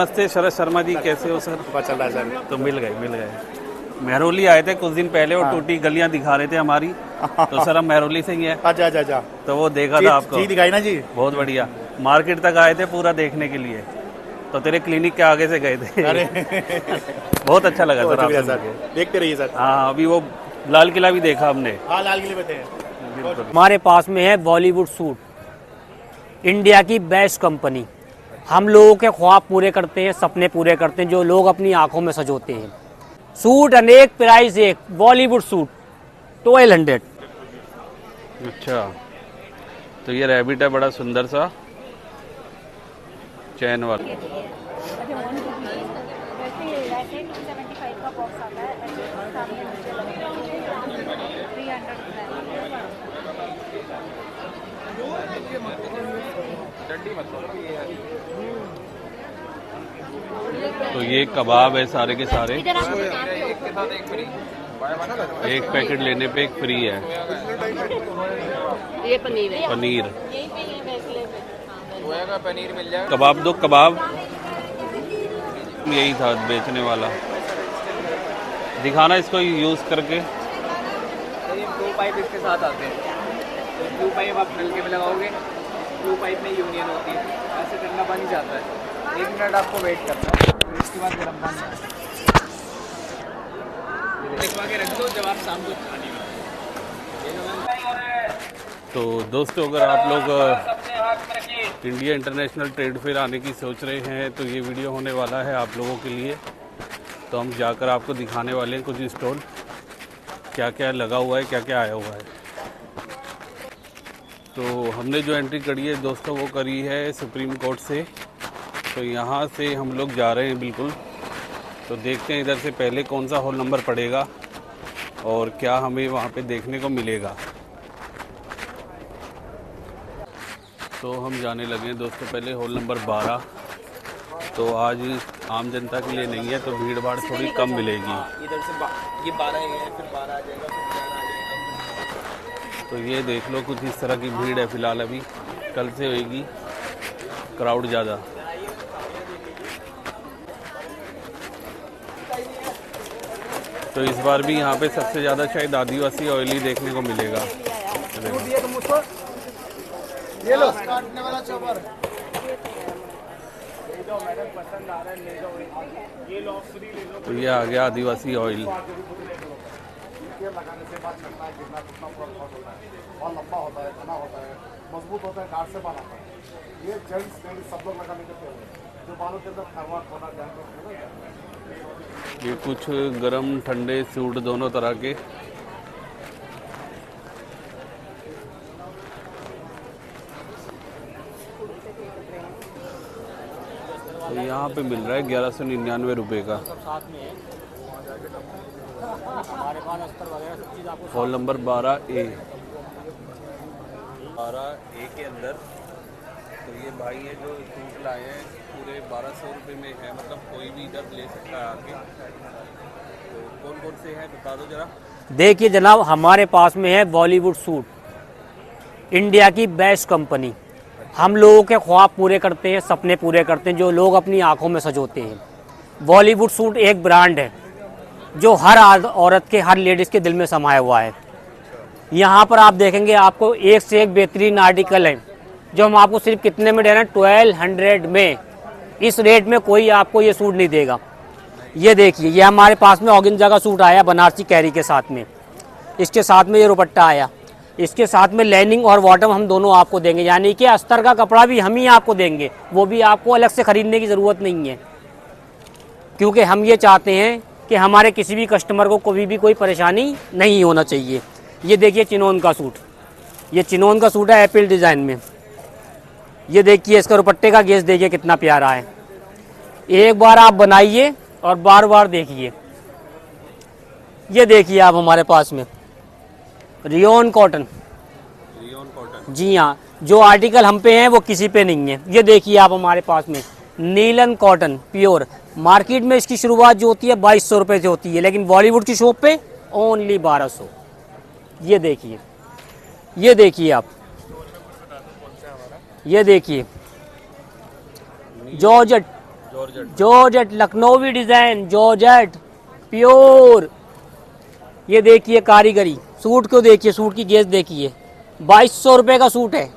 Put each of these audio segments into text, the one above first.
नमस्ते शरद शर्मा जी, कैसे हो सर? पता चल रहा है सर। तो मिल गए। मेहरौली आए थे कुछ दिन पहले और टूटी गलियां दिखा रहे थे हमारी। तो सर हम मेहरौली से ही हैं। अच्छा। तो वो देखा था आपको। जी दिखाई ना जी। बहुत बढ़िया। मार्केट तक आए थे पूरा देखने के लिए। तो तेरे क्लिनिक के आगे से गए थे। अरे बहुत अच्छा लगा सर आपसे सर, मिलके। देखते रहिए सर। हाँ, अभी वो लाल किला भी देखा हमने। हाँ, लाल किले पे थे। बिल्कुल। हमारे पास में है बॉलीवुड सूट, इंडिया की बेस्ट कंपनी। हम लोगों के ख्वाब पूरे करते हैं, सपने पूरे करते हैं, जो लोग अपनी आंखों में सजोते हैं। सूट अनेक, प्राइस एक। बॉलीवुड सूट 1200। अच्छा, तो ये रैबिट है बड़ा सुंदर सा चैन वाला। तो ये कबाब है सारे के सारे। एक पैकेट लेने पे एक फ्री है। ये पनीर है। पनीर पनीर मिल जाएगा। कबाब दो कबाब। यही था बेचने वाला। दिखाना इसको यूज़ करके। ये ब्लू पाइप इसके साथ आते हैं। ब्लू पाइप आप नलके में लगाओगे, ब्लू पाइप में यूनियन होती है, ऐसे ठंडा पानी जाता है। 1 मिनट आपको वेट करना है, इसके बाद गर्म पानी आता है। लिखवा के रख दो जब आप शाम को खाने में। तो दोस्तों, अगर आप लोग इंडिया इंटरनेशनल ट्रेड फेयर आने की सोच रहे हैं तो ये वीडियो होने वाला है आप लोगों के लिए। तो हम जाकर आपको दिखाने वाले हैं कुछ स्टॉल, क्या क्या लगा हुआ है, क्या क्या आया हुआ है। तो हमने जो एंट्री करी है दोस्तों वो करी है सुप्रीम कोर्ट से। तो यहाँ से हम लोग जा रहे हैं बिल्कुल। तो देखते हैं इधर से पहले कौन सा हॉल नंबर पड़ेगा और क्या हमें वहाँ पे देखने को मिलेगा। तो हम जाने लगे हैं दोस्तों पहले हॉल नंबर 12। तो आज आम जनता के लिए नहीं है, तो भीड़ भाड़ थोड़ी कम मिलेगी। इधर से ये 12 है, फिर 12 आ जाएगा, फिर 11 आ जाएगा। तो ये देख लो, कुछ इस तरह की भीड़ है फ़िलहाल। अभी कल से होएगी क्राउड ज़्यादा। तो इस बार भी यहाँ पे सबसे ज़्यादा शायद आदिवासी ऑयल ही देखने को मिलेगा। ये लो काटने वाला चॉपर। तो ये आ गया आदिवासी ऑयल। लगाने से बात करता है कितना कितना बहुत लंबा होता है, घना होता है, मजबूत होता है, गाढ़ से बाल आता है। ये जेंट्स लेडीज सब लोग लगाने के हैं जो बालों के अंदर खरवाट होना जानते हैं। ये कुछ गरम ठंडे सूट दोनों तरह के। तो यहाँ पे मिल रहा है 1199 रुपये का। Hall number 12A। 12A के अंदर। तो ये भाई है जो सूट लाए हैं पूरे 1200 रुपये में है, मतलब कोई भी इधर ले सकता है आके। तो कौन कौन से हैं बता दो जरा। देखिए जनाब, हमारे पास में है बॉलीवुड सूट, इंडिया की बेस्ट कंपनी। हम लोगों के ख्वाब पूरे करते हैं, सपने पूरे करते हैं, जो लोग अपनी आंखों में सजोते हैं। बॉलीवुड सूट एक ब्रांड है जो हर औरत के, हर लेडीज़ के दिल में समाया हुआ है। यहाँ पर आप देखेंगे आपको एक से एक बेहतरीन आर्टिकल है जो हम आपको सिर्फ कितने में दे रहे हैं, 1200 में। इस रेट में कोई आपको ये सूट नहीं देगा। ये देखिए, ये हमारे पास में ऑर्गेन्जा का सूट आया बनारसी कैरी के साथ में। इसके साथ में ये दुपट्टा आया, इसके साथ में लाइनिंग और बॉटम हम दोनों आपको देंगे, यानी कि अस्तर का कपड़ा भी हम ही आपको देंगे, वो भी आपको अलग से खरीदने की ज़रूरत नहीं है। क्योंकि हम ये चाहते हैं कि हमारे किसी भी कस्टमर को कभी भी कोई परेशानी नहीं होना चाहिए। ये देखिए चिनोन का सूट, ये चिनोन का सूट है एप्पल डिज़ाइन में। ये देखिए इसका दुपट्टे का गेज देखिए कितना प्यारा है। एक बार आप बनाइए और बार बार देखिए। ये देखिए आप हमारे पास में रियोन कॉटन। जी हाँ, जो आर्टिकल हम पे हैं वो किसी पे नहीं है। ये देखिए आप हमारे पास में नीलन कॉटन प्योर। मार्केट में इसकी शुरुआत जो होती है 2200 रुपये से होती है, लेकिन बॉलीवुड की शॉप पे ओनली 1200। ये देखिए, ये देखिए आप, ये देखिए georgette georgette Lucknowi design, georgette pure. ये देखिए कारीगरी, सूट को देखिए, सूट की गेज देखिए, 2200 रुपए का सूट है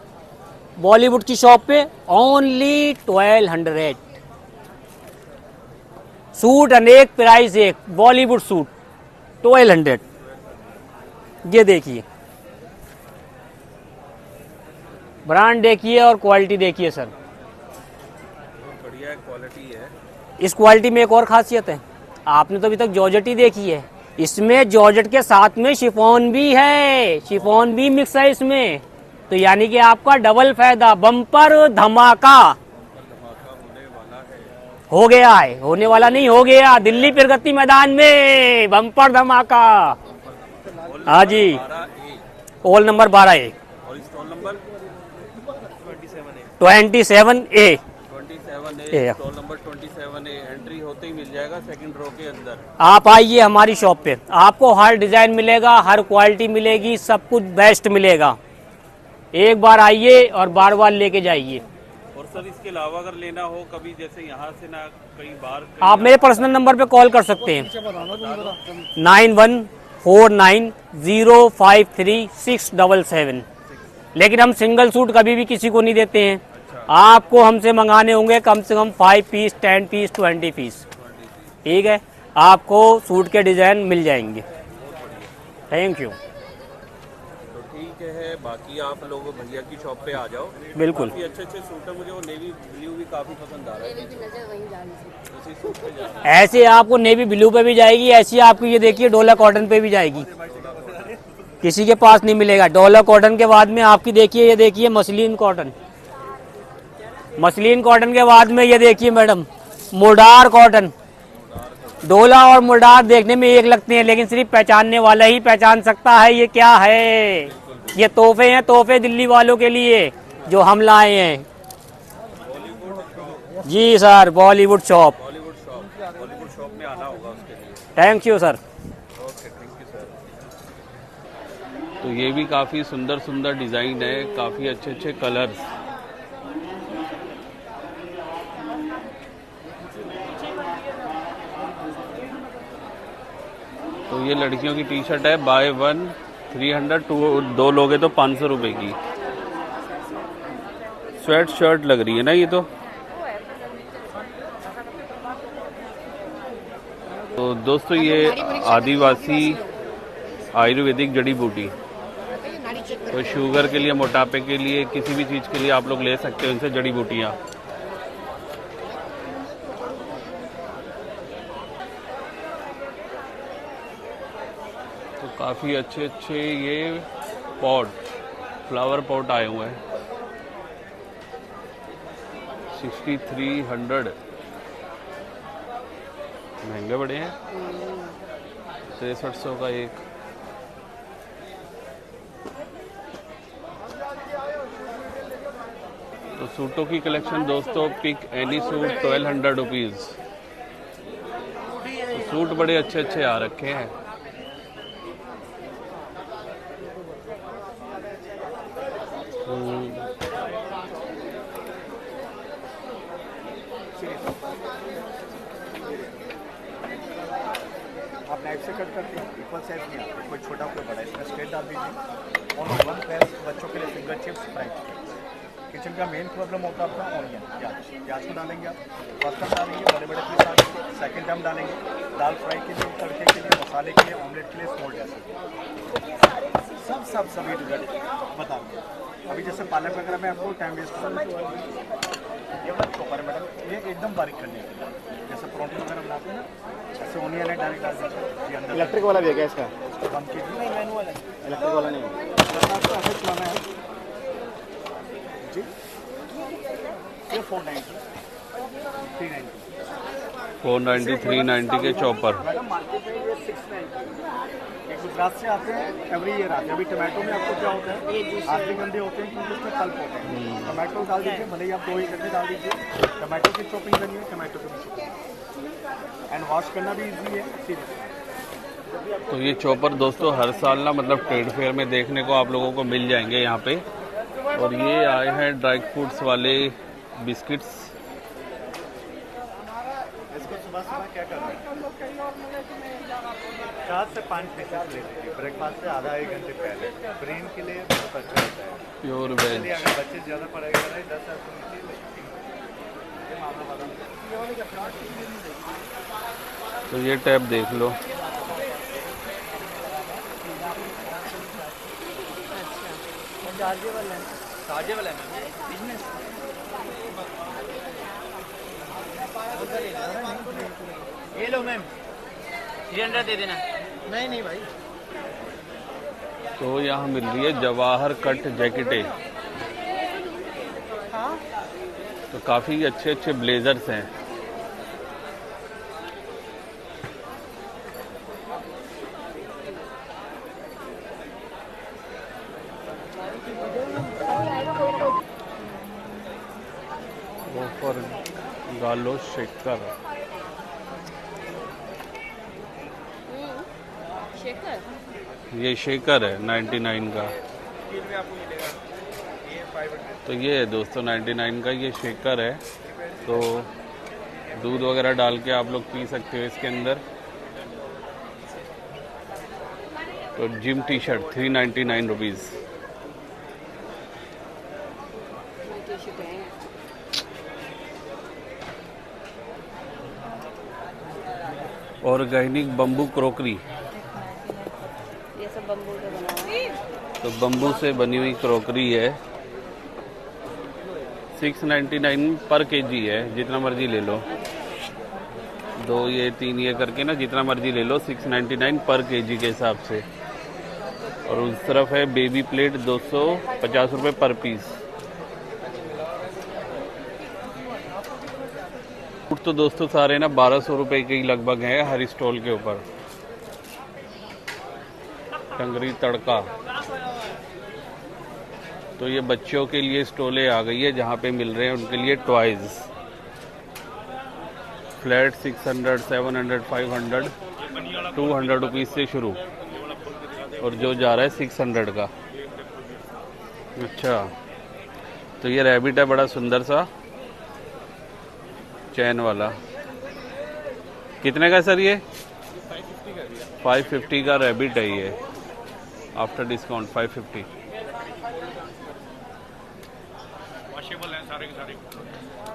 बॉलीवुड की शॉप पे, ओनली 1200। सूट अनेक, प्राइस एक, बॉलीवुड सूट 1200। ये देखिए ब्रांड देखिए और क्वालिटी देखिए सर, बढ़िया क्वालिटी है। इस क्वालिटी में एक और खासियत है, आपने तो अभी तक जॉर्जेट ही देखी है, इसमें जॉर्जेट के साथ में शिफॉन भी है, शिफॉन भी मिक्स है इसमें, तो यानी कि आपका डबल फायदा, बम्पर धमाका हो गया है, होने वाला नहीं, हो गया दिल्ली प्रगति मैदान में बम्पर धमाका। हाँ जी, ओल नंबर 12A और stall number 27A, stall number 27A। Entry होते ही मिल जाएगा सेकंड रो के अंदर। आप आइए हमारी शॉप पे, आपको हर डिजाइन मिलेगा, हर क्वालिटी मिलेगी, सब कुछ बेस्ट मिलेगा। एक बार आइए और बार बार लेके जाइए। और सर इसके अलावा अगर लेना हो कभी, जैसे यहाँ से ना कई बार आप मेरे पर्सनल नंबर पे कॉल कर सकते हैं, 9149053677। लेकिन हम सिंगल सूट कभी भी किसी को नहीं देते हैं। आपको हमसे मंगाने होंगे कम से कम 5 पीस, 10 पीस, 20 पीस, ठीक है, आपको सूट के डिजाइन मिल जाएंगे। Thank you. तो ठीक है, बाकी आप लोग भैया की शॉप पे आ जाओ। बिल्कुल। काफी अच्छे अच्छे सूट है, मुझे वो नेवी ब्लू भी काफी पसंद आ रहा है। उसी सूट पे जाना। ऐसे आपको नेवी ब्लू पे भी जाएगी, ऐसी आपको ये देखिए डोला कॉटन पे भी जाएगी, किसी के पास नहीं मिलेगा। डोला कॉटन के बाद में आपकी देखिए, ये देखिए मसलिन कॉटन, मसलिन कॉटन के बाद में ये देखिए मैडम मुर्डार कॉटन। डोला और मुर्डार देखने में एक लगते हैं, लेकिन सिर्फ पहचानने वाला ही पहचान सकता है ये क्या है। ये तोहफे हैं, तोहफे दिल्ली वालों के लिए जो हम लाए हैं। जी sir, Bollywood shop. Bollywood shop में आना होगा उसके लिए। Thank you sir. Okay, thank you sir. तो ये भी काफी सुंदर सुंदर डिजाइन है, काफी अच्छे अच्छे कलर्स। तो ये लड़कियों की टी शर्ट है, बाय 1 300, दो लोगे तो 500 रुपए की। स्वेट शर्ट लग रही है ना ये तो। तो दोस्तों ये आदिवासी आयुर्वेदिक जड़ी बूटी, तो शुगर के लिए, मोटापे के लिए, किसी भी चीज़ के लिए आप लोग ले सकते हो इनसे जड़ी बूटियाँ। तो काफ़ी अच्छे अच्छे ये पॉट, फ्लावर पॉट आए हुए हैं। 6300, महंगे बड़े हैं। 6300 का एक। तो सूटों की कलेक्शन दोस्तों, पिक एनी सूट 1200 रुपीज़। तो सूट बड़े अच्छे अच्छे आ रखे हैं। आप नाइफ से कट करते हैं, इक्वल साइज नहीं आता, कोई छोटा कोई बड़ा, इसमें स्ट्रेट डाल दीजिए। और 1 पैस बच्चों के लिए फिंगर चिप्स फ्राई। किचन का मेन प्रॉब्लम होता है अपना ऑनियन, प्याज। प्याज को डालेंगे आप, फर्स्ट टाइम डालेंगे बड़े बड़े पीस डालेंगे, सेकंड टाइम डालेंगे दाल फ्राई के लिए, तड़के के लिए, मसाले के लिए, ऑमलेट के लिए, स्मॉल जैसे सभी रिजल्ट बताऊँगा। अभी जैसे पालक वगैरह में आपको टाइम वेस्ट करना है, ये वाला चॉपर है मैडम, ये एकदम बारीक करने के लिए। जैसे परोठे वगैरह बनाते हैं ना, ऐसे ओनियन है डायरेक्ट डाल दीजिए। ये अंदर इलेक्ट्रिक वाला भी है क्या इसका? 1 kg नहीं, मैनुअल है, इलेक्ट्रिक वाला नहीं है। आपको ऐसे चलाना है जी। ये 490 390 490 390 के चॉपर। मैडम मार्केट में ये 690। ये गुजरात से आते हैं, एवरी ईयर आते हैं। अभी टमाटो में आपको क्या होता है, हाथ भी गंदे होते हैं क्योंकि उसमें पल्प होते हैं। टमाटो डाल दीजिए, भले ही आप 2 इकट्ठे डाल दीजिए। टमाटो की चॉपिंग करनी है, टमाटो की चॉपिंग, एंड वॉश करना भी ईजी है, सीधे। तो ये चॉपर दोस्तों हर साल ना, मतलब ट्रेड फेयर में देखने को आप लोगों को मिल जाएंगे यहाँ पे। और ये आए हैं ड्राई फ्रूट्स वाले बिस्किट्स, आपको सुबह सुबह क्या करना है, 4 से 5 पीसेस ले लीजिए ब्रेकफास्ट से आधा 1 घंटे पहले, ब्रेन के लिए बहुत अच्छा होता है। प्योर चलिए वेज। अगर बच्चे ज़्यादा पढ़ाई कर रहे हैं 10 साल तो नीचे तो ये टैब देख लो, ताजे वाला है बिजनेस। ये लो मैम, 300 दे देना। नहीं नहीं भाई, तो यहाँ मिल रही है जवाहर कट जैकेटें। तो काफ़ी अच्छे अच्छे ब्लेजर्स हैं। ऑफर गालो शेकर, शेकर ये शेकर है 99 का। तो ये है दोस्तों 99 का ये शेकर है। तो दूध वगैरह डाल के आप लोग पी सकते हो इसके अंदर। तो gym T shirt 399 rupees. Organic bamboo crockery, ये सब बम्बू से बना हुआ है। तो बम्बू से बनी हुई क्रोकरी है। 699 पर केजी है, जितना मर्जी ले लो। 2 ये 3 ये करके ना जितना मर्जी ले लो, 699 पर केजी के हिसाब से। और उस तरफ है बेबी प्लेट 250 रुपये पर पीस। तो दोस्तों सारे ना 1200 रुपये के ही लगभग है हर स्टॉल के ऊपर। टंगरी तड़का। तो ये बच्चों के लिए स्टॉलें आ गई है जहाँ पे मिल रहे हैं उनके लिए टॉयज। फ्लैट 600, 700, 500, 200 रुपीज़ से शुरू, और जो जा रहा है 600 का। अच्छा, तो ये रैबिट है बड़ा सुंदर सा चैन वाला। कितने का सर ये? 550 का रैबिट है ये, आफ्टर डिस्काउंट 550। वॉशेबल हैं सारे के सारे।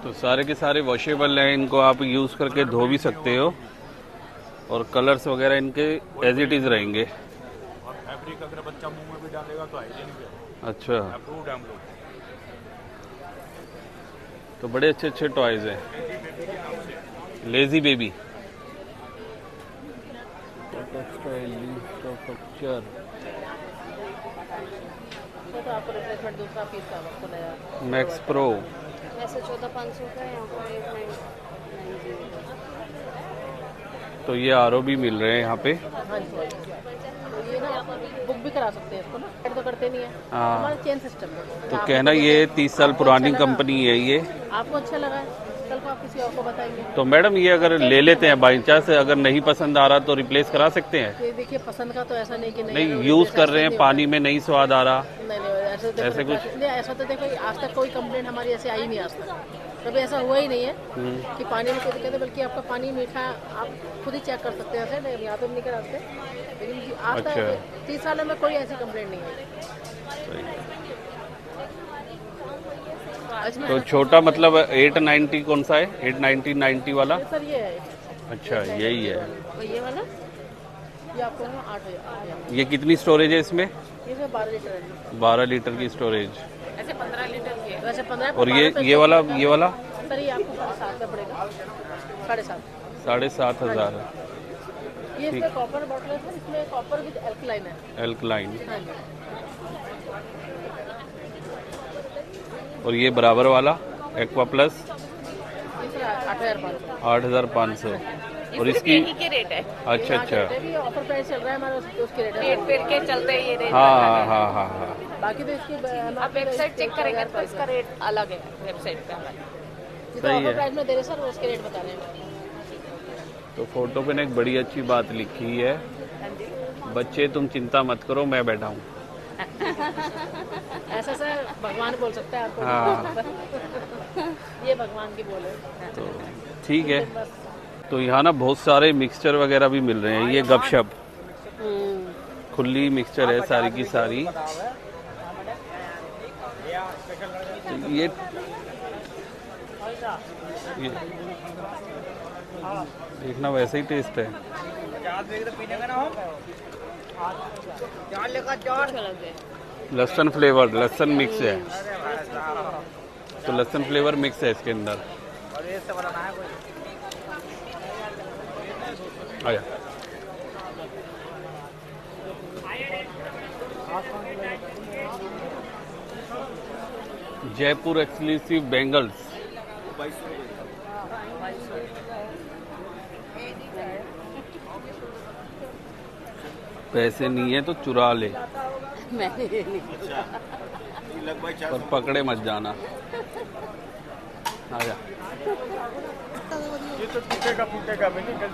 तो सारे के सारे वॉशेबल हैं, इनको आप यूज़ करके धो भी सकते हो, और कलर्स वगैरह इनके एज इट इज़ रहेंगे। और फैब्रिक अगर बच्चा मुंह में भी डालेगा तो हाइजीनिक है, अच्छा, अप्रूव्ड है हम लोग। तो बड़े अच्छे अच्छे टॉयज हैं। लेजी बेबी तो आपको रिप्लेसमेंट दूसरा पीस का आपको नया मैक्स प्रो। वैसे 14,500 का है, यहाँ पर 8,990। तो ये आरओ भी मिल रहे हैं यहाँ पे। हाँ जी, तो ये ना बुक भी करा सकते हैं इसको ना, ऐड तो करते नहीं है, हाँ। हमारा चेन सिस्टम है। तो कहना ये 30 साल पुरानी कंपनी है ये। आपको अच्छा लगा है, कल को आप किसी और को बताएंगे। तो मैडम ये अगर ले लेते हैं बाई चांस, अगर नहीं पसंद आ रहा तो रिप्लेस करा सकते हैं? ये देखिए पसंद का तो ऐसा नहीं कि नहीं, अगर यूज replace कर ऐसा रहे हैं, नहीं पानी में नहीं स्वाद आ रहा। होता। नहीं नहीं, ऐसे देखो ऐसे कुछ? इसलिए ऐसा तो देखो आज तक कोई कंप्लेंट हमारी ऐसे आई नहीं आज तक, कभी ऐसा हुआ ही नहीं है कि पानी में कोई दिक्कत है। बल्कि आपका पानी मीठा आप खुद ही चेक कर सकते हैं, ऐसे नहीं यहाँ तो नहीं करा सकते, लेकिन आज अच्छा। तक 30 सालों में कोई ऐसी कंप्लेंट नहीं है। इसमें तो छोटा मतलब 890 कौन सा है? 890 90 वाला? सर ये है, अच्छा, यही है। और ये वाला ये आपको ना 8,000, ये कितनी स्टोरेज है इसमें? ये 12 लीटर है। 12 लीटर की स्टोरेज। ऐसे 15 लीटर की है। वैसे 15 और ये वाला सर ये आपको 7,500 का पड़ेगा, 7,500। 7,500 ये इसमें कॉपर बॉटल है, इसमें कॉपर विद एल्कलाइन है। एल्कलाइन। हाँ जी, और ये बराबर वाला एक्वा प्लस ये सर 8,500। 8,500। और इसकी के रेट है। अच्छा अच्छा, भी ऑफर प्राइस चल रहा है हमारा, उसके रेट है। पेट पेट के चलते हैं ये रेट। हाँ हाँ हाँ हाँ हाँ। बाकी तो इसकी आप वेबसाइट चेक करेंगे तो इसका रेट अलग है वेबसाइट पे हमारे। जितना सही ऑफर है। प्राइस में दे रहे सर उसके रेट बता रहे हैं। तो फोटो पे ना एक बड़ी अच्छी बात लिखी है, बच्चे तुम चिंता मत करो मैं बैठा हूँ। ऐसा सर भगवान बोल सकता है आपको। हाँ। ये भगवान की बोल है। तो ठीक है। बस तो यहाँ ना बहुत सारे मिक्सचर वगैरह भी मिल रहे हैं। ये गपशप खुली मिक्सचर है सारी की सारी। तो ये देखना वैसे ही टेस्ट है। लहसुन फ्लेवर, लहसुन मिक्स है, तो लहसुन फ्लेवर मिक्स है इसके अंदर। आया जयपुर एक्सक्लूसिव बैंगल्स, पैसे नहीं है तो चुरा ले, पर पकड़े मत जाना। आजा।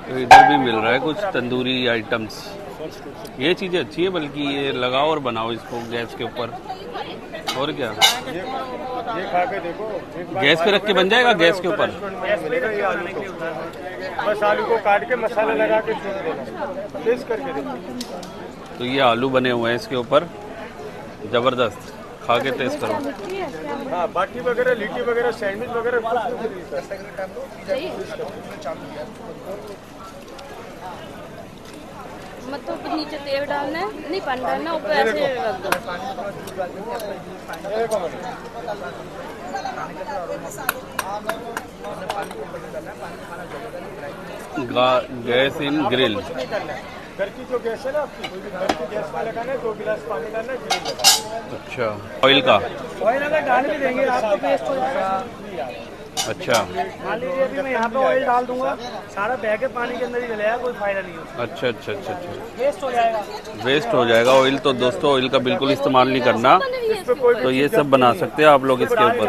तो इधर भी मिल रहा है कुछ तंदूरी आइटम्स। ये चीज़ें अच्छी है, बल्कि ये लगाओ और बनाओ इसको गैस के ऊपर। और क्या, ये खा के देखो, गैस पे रख के बन जाएगा गैस के ऊपर। बस आलू को काट के मसाला लगा के छोड़ देना, टेस्ट करके देखो। तो ये आलू बने हुए हैं इसके ऊपर, जबरदस्त, खा के टेस्ट करो। हाँ, बाटी वगैरह, लिट्टी वगैरह, सैंडविच वगैरह मतलब नीचे तेल डालना है, नहीं पानी डालना, ऊपर ऐसे रख दो। Gas in grill. घर की जो गैस है ना आपकी, घर की गैस में लगाना है, 2 गिलास पानी डालना है, ग्रिल लगाना। अच्छा, ऑयल का? ऑयल अगर डाल भी देंगे आपको पेस्ट हो जाएगा। अच्छा, मान लीजिए अभी मैं यहाँ पे ऑयल डाल दूंगा, सारा बह के पानी के अंदर ही चलेगा, कोई फायदा नहीं होगा। अच्छा अच्छा अच्छा अच्छा, वेस्ट हो जाएगा। वेस्ट हो जाएगा ऑयल। तो दोस्तों ऑयल का बिल्कुल इस्तेमाल नहीं करना। तो ये सब बना सकते हैं आप लोग इसके ऊपर।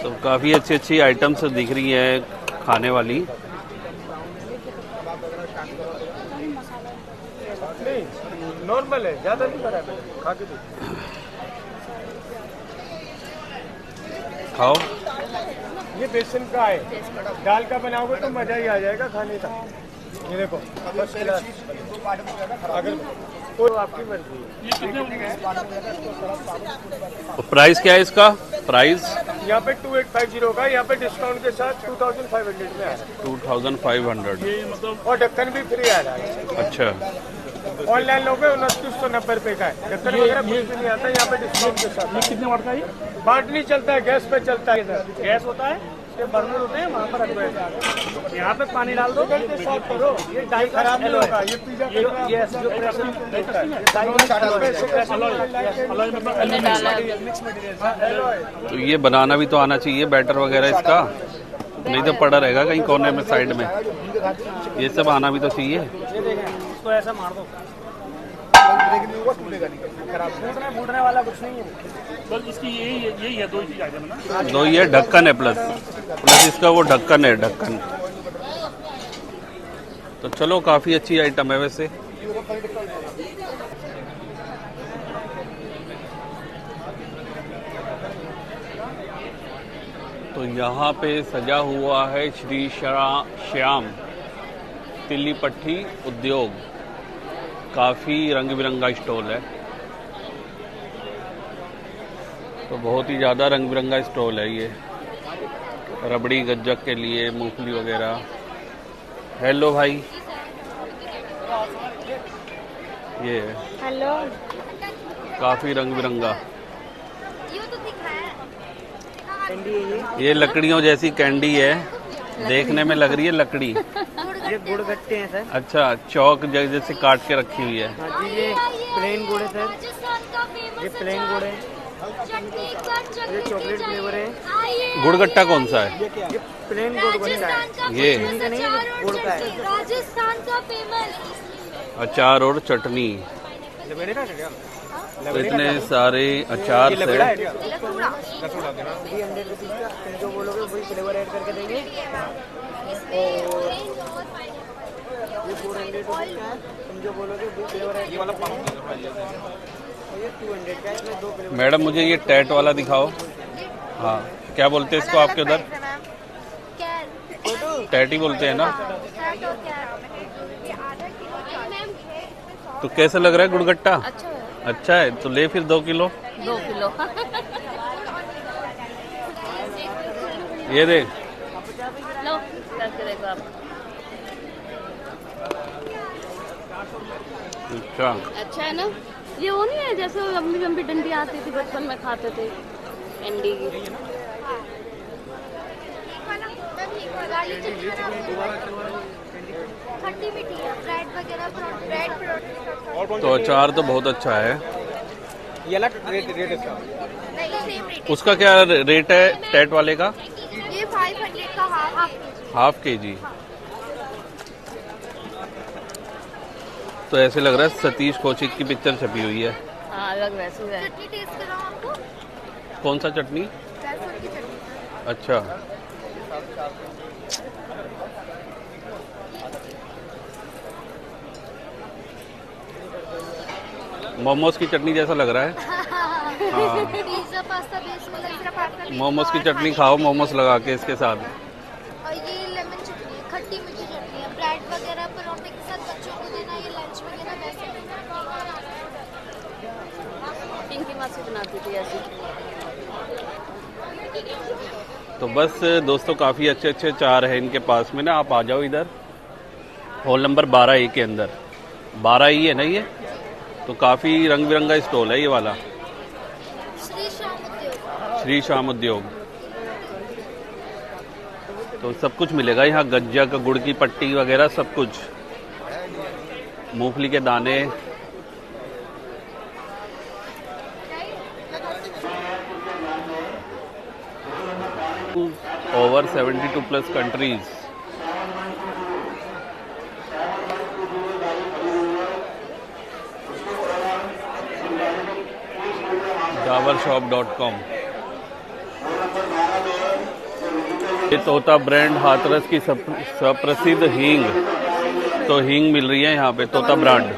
तो काफ़ी अच्छी अच्छी आइटम्स दिख रही हैं खाने वाली। नॉर्मल है, ज़्यादा नहीं करा है, खा के देखो। खाओ। ये बेसन का है, दाल का बनाओगे तो मज़ा ही आ जाएगा खाने का। ये देखो, अगर तो आपकी मर्जी है। प्राइस क्या है इसका? प्राइस यहाँ पे 2850 का, यहाँ पे डिस्काउंट के साथ 2500 में है। 2500। और ढक्कन भी फ्री आ रहा है। अच्छा, ऑनलाइन लोगे 2990 रुपये का है। ढक्कन वगैरह कुछ भी नहीं आता, यहाँ पे डिस्काउंट के साथ। ये कितने वाट का है? बाट नहीं चलता है, गैस पे चलता है। गैस होता है, ये बर्नर होते हैं, वहाँ पर रख दो, यहाँ पे पानी डाल दो, साफ करो, ये डाई खराब नहीं होगा। ये पिज्जा ये जो प्रेशर तो ये बनाना भी तो आना चाहिए बैटर वगैरह इसका, नहीं तो पड़ा रहेगा कहीं कोने में साइड में। ये सब आना भी तो चाहिए। ये देखें, इसको ऐसा मार दो, फूटने वाला कुछ नहीं है। तो इसकी यही है, 2 चीज आइटम है ना। दो ये ढक्कन है, प्लस इसका वो ढक्कन है, ढक्कन। तो चलो काफ़ी अच्छी आइटम है वैसे। तो यहाँ पे सजा हुआ है श्री श्याम तिल्ली पट्टी उद्योग। काफ़ी रंग बिरंगा स्टॉल है, तो बहुत ही ज़्यादा रंग बिरंगा स्टॉल है ये। रबड़ी गज्जक के लिए, मूंगफली वगैरह। हेलो भाई, ये है हेलो, काफ़ी रंग बिरंगा। ये लकड़ियों जैसी कैंडी है, देखने में लग रही है लकड़ी। ये गुड़ गट्टे हैं सर। अच्छा, चौक जैसे काट के रखी हुई है। हाँ जी, ये प्लेन गुड़ है सर, ये प्लेन गुड़ है, ये चॉकलेट फ्लेवर है। गुड़गट्टा कौन सा है? ये प्लेन गुड़ गट्टा है, ये चीनी का नहीं है, ये गुड़ का है। राजस्थान का फेमस अचार और चटनी। लपेड़े का क्या? तो इतने सारे अचार ये है। लपेड़ा है क्या? 300 रुपीज़ का, तुम जो बोलोगे वही फ्लेवर ऐड करके देंगे। और ये 400 रुपीज़ का है, तुम जो बोलोगे वही फ्लेवर ऐड। ये वाला 500 का है, ये 200 का है, इसमें 2 फ्लेवर। मैडम मुझे ये टैट वाला दिखाओ। हाँ, क्या बोलते हैं इसको आपके उधर? टैटी बोलते हैं ना। तो कैसा लग रहा है गुड़गट्टा? अच्छा है, तो ले फिर 2 किलो। 2 किलो। ये देख, लो करके देखो आप। अच्छा अच्छा है ना? ये वो नहीं है जैसे लंबी लंबी डंडी आती थी बचपन में खाते थे एंडी की। खट्टी मीठी है, ब्रेड वगैरह, ब्रेड तो अचार तो बहुत अच्छा है। ये अलग रेट इसका। Same rate. उसका क्या रेट है टैट वाले का? ये 500 का हाफ ½ kg। तो ऐसे लग रहा है सतीश कौशिक की पिक्चर छपी हुई है। हाँ अलग वैसे है। चटनी टेस्ट कराओ आपको। कौन सा चटनी? लहसुन की चटनी। अच्छा, मोमोज की चटनी जैसा लग रहा है। हाँ, पिज्जा पास्ता बेस वाला सिर्फ आपका मोमोज की चटनी खाओ, मोमोज लगा के इसके साथ। और ये लेमन चटनी है, खट्टी मीठी चटनी है, ब्रेड वगैरह परोठे के साथ बच्चों को देना, ये लंच वगैरह वैसे पिंकी मासी बनाती थी ऐसी। तो बस दोस्तों, काफ़ी अच्छे अच्छे अचार हैं इनके पास में ना। आप आ जाओ इधर, हॉल नंबर 12A के अंदर। 12E है ना ये? तो काफ़ी रंग बिरंगा स्टॉल है ये वाला, श्री श्याम उद्योग। श्री श्याम उद्योग। तो सब कुछ मिलेगा यहाँ, गज्जा का गुड़ की पट्टी वगैरह सब कुछ, मूंगफली के दाने। Over 72+ countries. dabarshop.com। ये तोता ब्रांड हाथरस की सुप्रसिद्ध हींग, तो हींग मिल रही है यहाँ पे, तोता ब्रांड,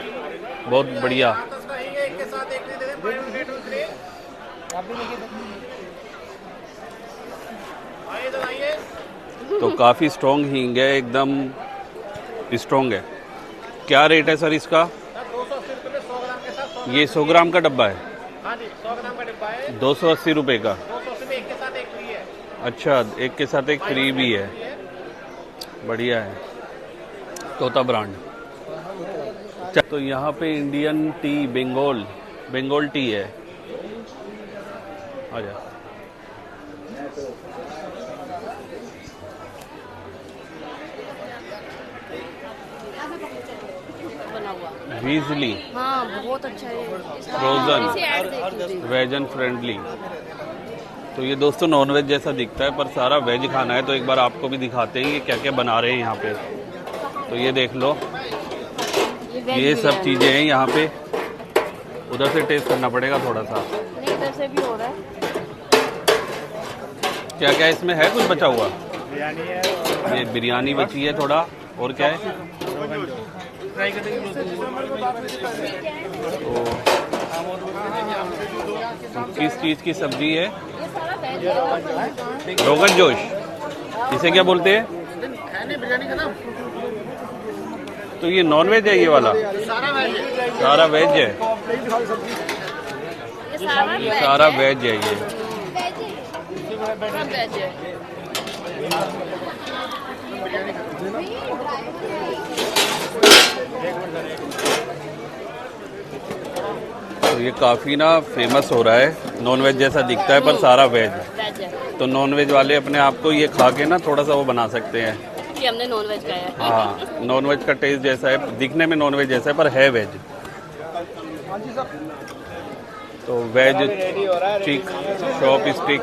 बहुत बढ़िया। तो काफ़ी स्ट्रॉन्ग हींग है, एकदम स्ट्रॉन्ग है। क्या रेट है सर इसका? ये 100 ग्राम का डब्बा है। हाँ जी, 100 ग्राम का डिब्बा है, 280 रुपये का। 280 में एक के साथ एक फ्री है। अच्छा, एक के साथ एक फ्री भी है, बढ़िया है। तोता ब्रांड। तो यहाँ पे इंडियन टी, बंगाल टी है। आजा। बना हुआ। वीजली हाँ बहुत अच्छा है। फ्रोजन, इसे ऐड देखी थी। वेजन फ्रेंडली। तो ये दोस्तों नॉनवेज जैसा दिखता है, पर सारा वेज खाना है। तो एक बार आपको भी दिखाते हैं कि क्या क्या बना रहे हैं यहाँ पे। तो ये देख लो, ये सब चीज़ें हैं यहाँ पे। उधर से टेस्ट करना पड़ेगा थोड़ा सा। नहीं इधर से भी हो रहा है। क्या क्या इसमें है, कुछ बचा हुआ? बिरयानी है, ये बिरयानी बची है थोड़ा, और क्या है? तो किस चीज़ की सब्जी है? रोगन जोश, इसे क्या बोलते हैं? बिरयानी का नाम। तो ये नॉन वेज है ये वाला? सारा वेज है। ये सारा वेज है ये। सब वेज है। तो ये काफ़ी ना फेमस हो रहा है। नॉन वेज जैसा दिखता है पर सारा वेज। वेज है। तो नॉन वेज वाले अपने आप को ये खा के ना थोड़ा सा वो बना सकते हैं। ये हमने नॉन वेज खाया है। हाँ, नॉन वेज का टेस्ट जैसा है, दिखने में नॉन वेज जैसा है पर है वेज। तो वेज चिक, शॉप स्टिक।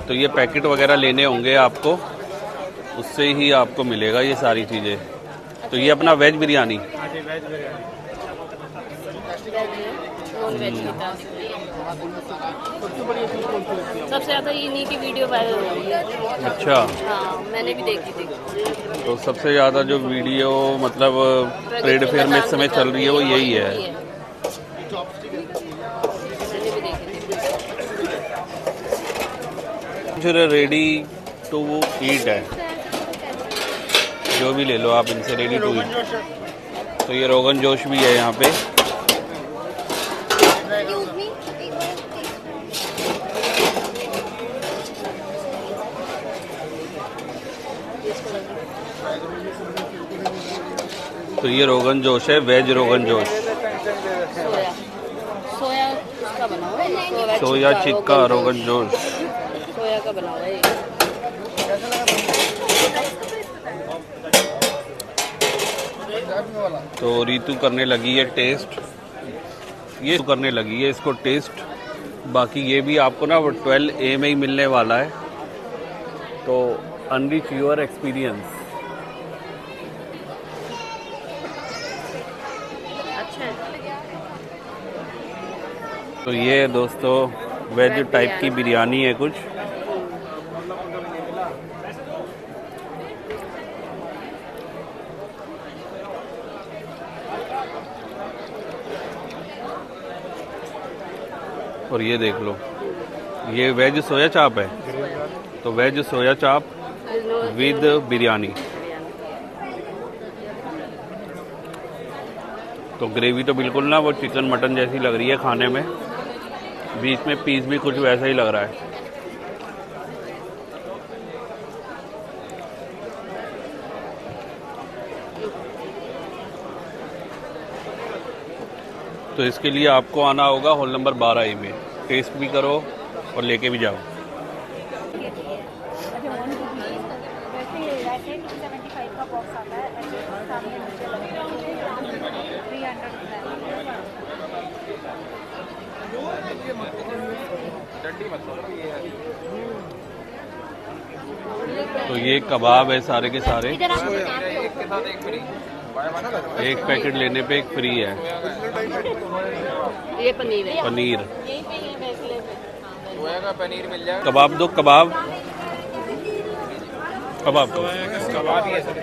तो ये पैकेट वगैरह लेने होंगे आपको, उससे ही आपको मिलेगा ये सारी चीज़ें। तो ये अपना वेज बिरयानी। नॉन वेज की तरह दिख रही है। सबसे ज़्यादा इन्हीं की वीडियो वायरल हो रही है। अच्छा, हाँ मैंने भी देखी थी। तो सबसे ज़्यादा जो वीडियो मतलब ट्रेड फेयर में इस समय चल रही है वो यही है। कुछ रेडी टू ईट है, जो भी ले लो आप इनसे रेडी टू ईट। तो ये रोगन जोश भी है यहाँ पे। तो ये रोगन जोश है, वेज रोगन जोश। सोया का बना हुआ है, सोया चिक्का रोगन जोश। सोया का बना हुआ है। तो रीतू करने लगी है टेस्ट, ये करने लगी है इसको टेस्ट। बाकी ये भी आपको ना 12A में ही मिलने वाला है, तो अनरिच योर एक्सपीरियंस। अच्छा है। तो ये दोस्तों वेज टाइप की बिरयानी है कुछ। और ये देख लो, ये वेज सोया चाप है। तो वेज सोया चाप विद बिरयानी। तो ग्रेवी तो बिल्कुल ना वो चिकन मटन जैसी लग रही है खाने में, बीच में पीस भी कुछ वैसा ही लग रहा है। तो इसके लिए आपको आना होगा हॉल नंबर 12A में, टेस्ट भी करो और लेके भी जाओ। तो ये कबाब है सारे के सारे, एक पैकेट लेने पे एक फ्री है। ये पनीर है। पनीर, सोया का पनीर मिल जाएगा। कबाब दो, कबाब कबाब दो। कबाब ही है सर।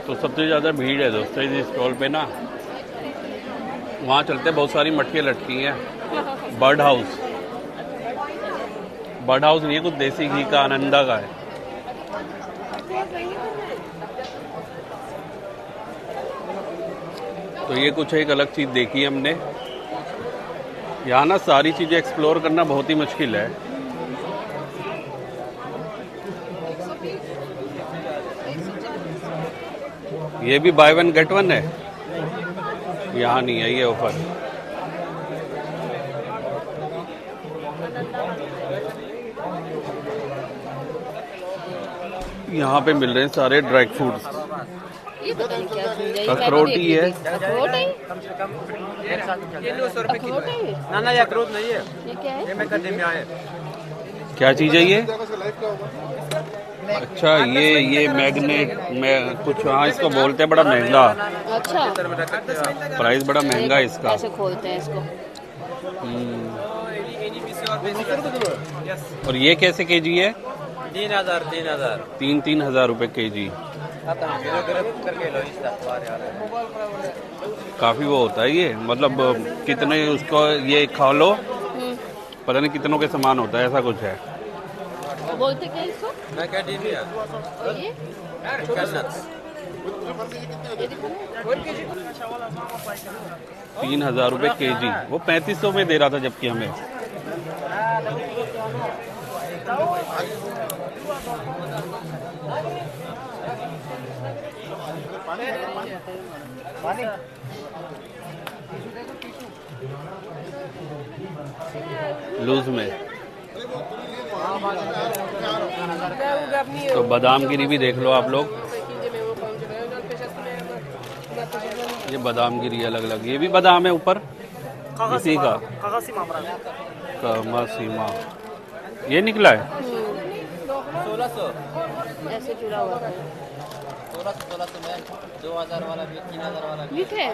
तो सबसे ज़्यादा भीड़ है दोस्तों इस स्टॉल पे ना। वहाँ चलते बहुत सारी मटकियाँ लटकी हैं। बर्ड हाउस, बर्ड हाउस नहीं है, कुछ देसी घी का आनंदा का है। तो ये कुछ एक अलग चीज़ देखी हमने। यहाँ ना सारी चीज़ें एक्सप्लोर करना बहुत ही मुश्किल है। ये भी बाय वन गेट वन है, यहाँ नहीं है ये ऑफर। यहाँ पे मिल रहे हैं सारे ड्राई फ्रूट्स। ये पता नहीं क्या चीज़ है। अखरोटी है। अखरोट है? ये 900 रुपए किलो है। ना ना ये अखरोट नहीं है, ये क्या है? ये मैं कदम में आए। क्या चीज़ है ये? अच्छा ये मैग्नेट में कुछ, हाँ इसको बोलते हैं, बड़ा महंगा। अच्छा, प्राइस बड़ा महंगा है इसका। कैसे खोलते हैं इसको? और ये कैसे केजी है? 3000 तीन हजार रुपए केजी। काफी वो होता है ये, मतलब कितने उसको ये खा लो पता नहीं कितनों के समान होता है, ऐसा कुछ है। बोलते क्या इसको? ये 3000 रुपए केजी, वो 3500 में दे रहा था जबकि हमें। लूज में तो बादाम गिरी भी देख लो आप लोग। ये बादाम गिरी अलग अलग, ये भी बादाम है ऊपर इसी का कामासीमा। ये निकला है 1600 ऐसे जुड़ा हुआ है। 1600 में 2000 वाला भी 3000 वाला भी। ये क्या है?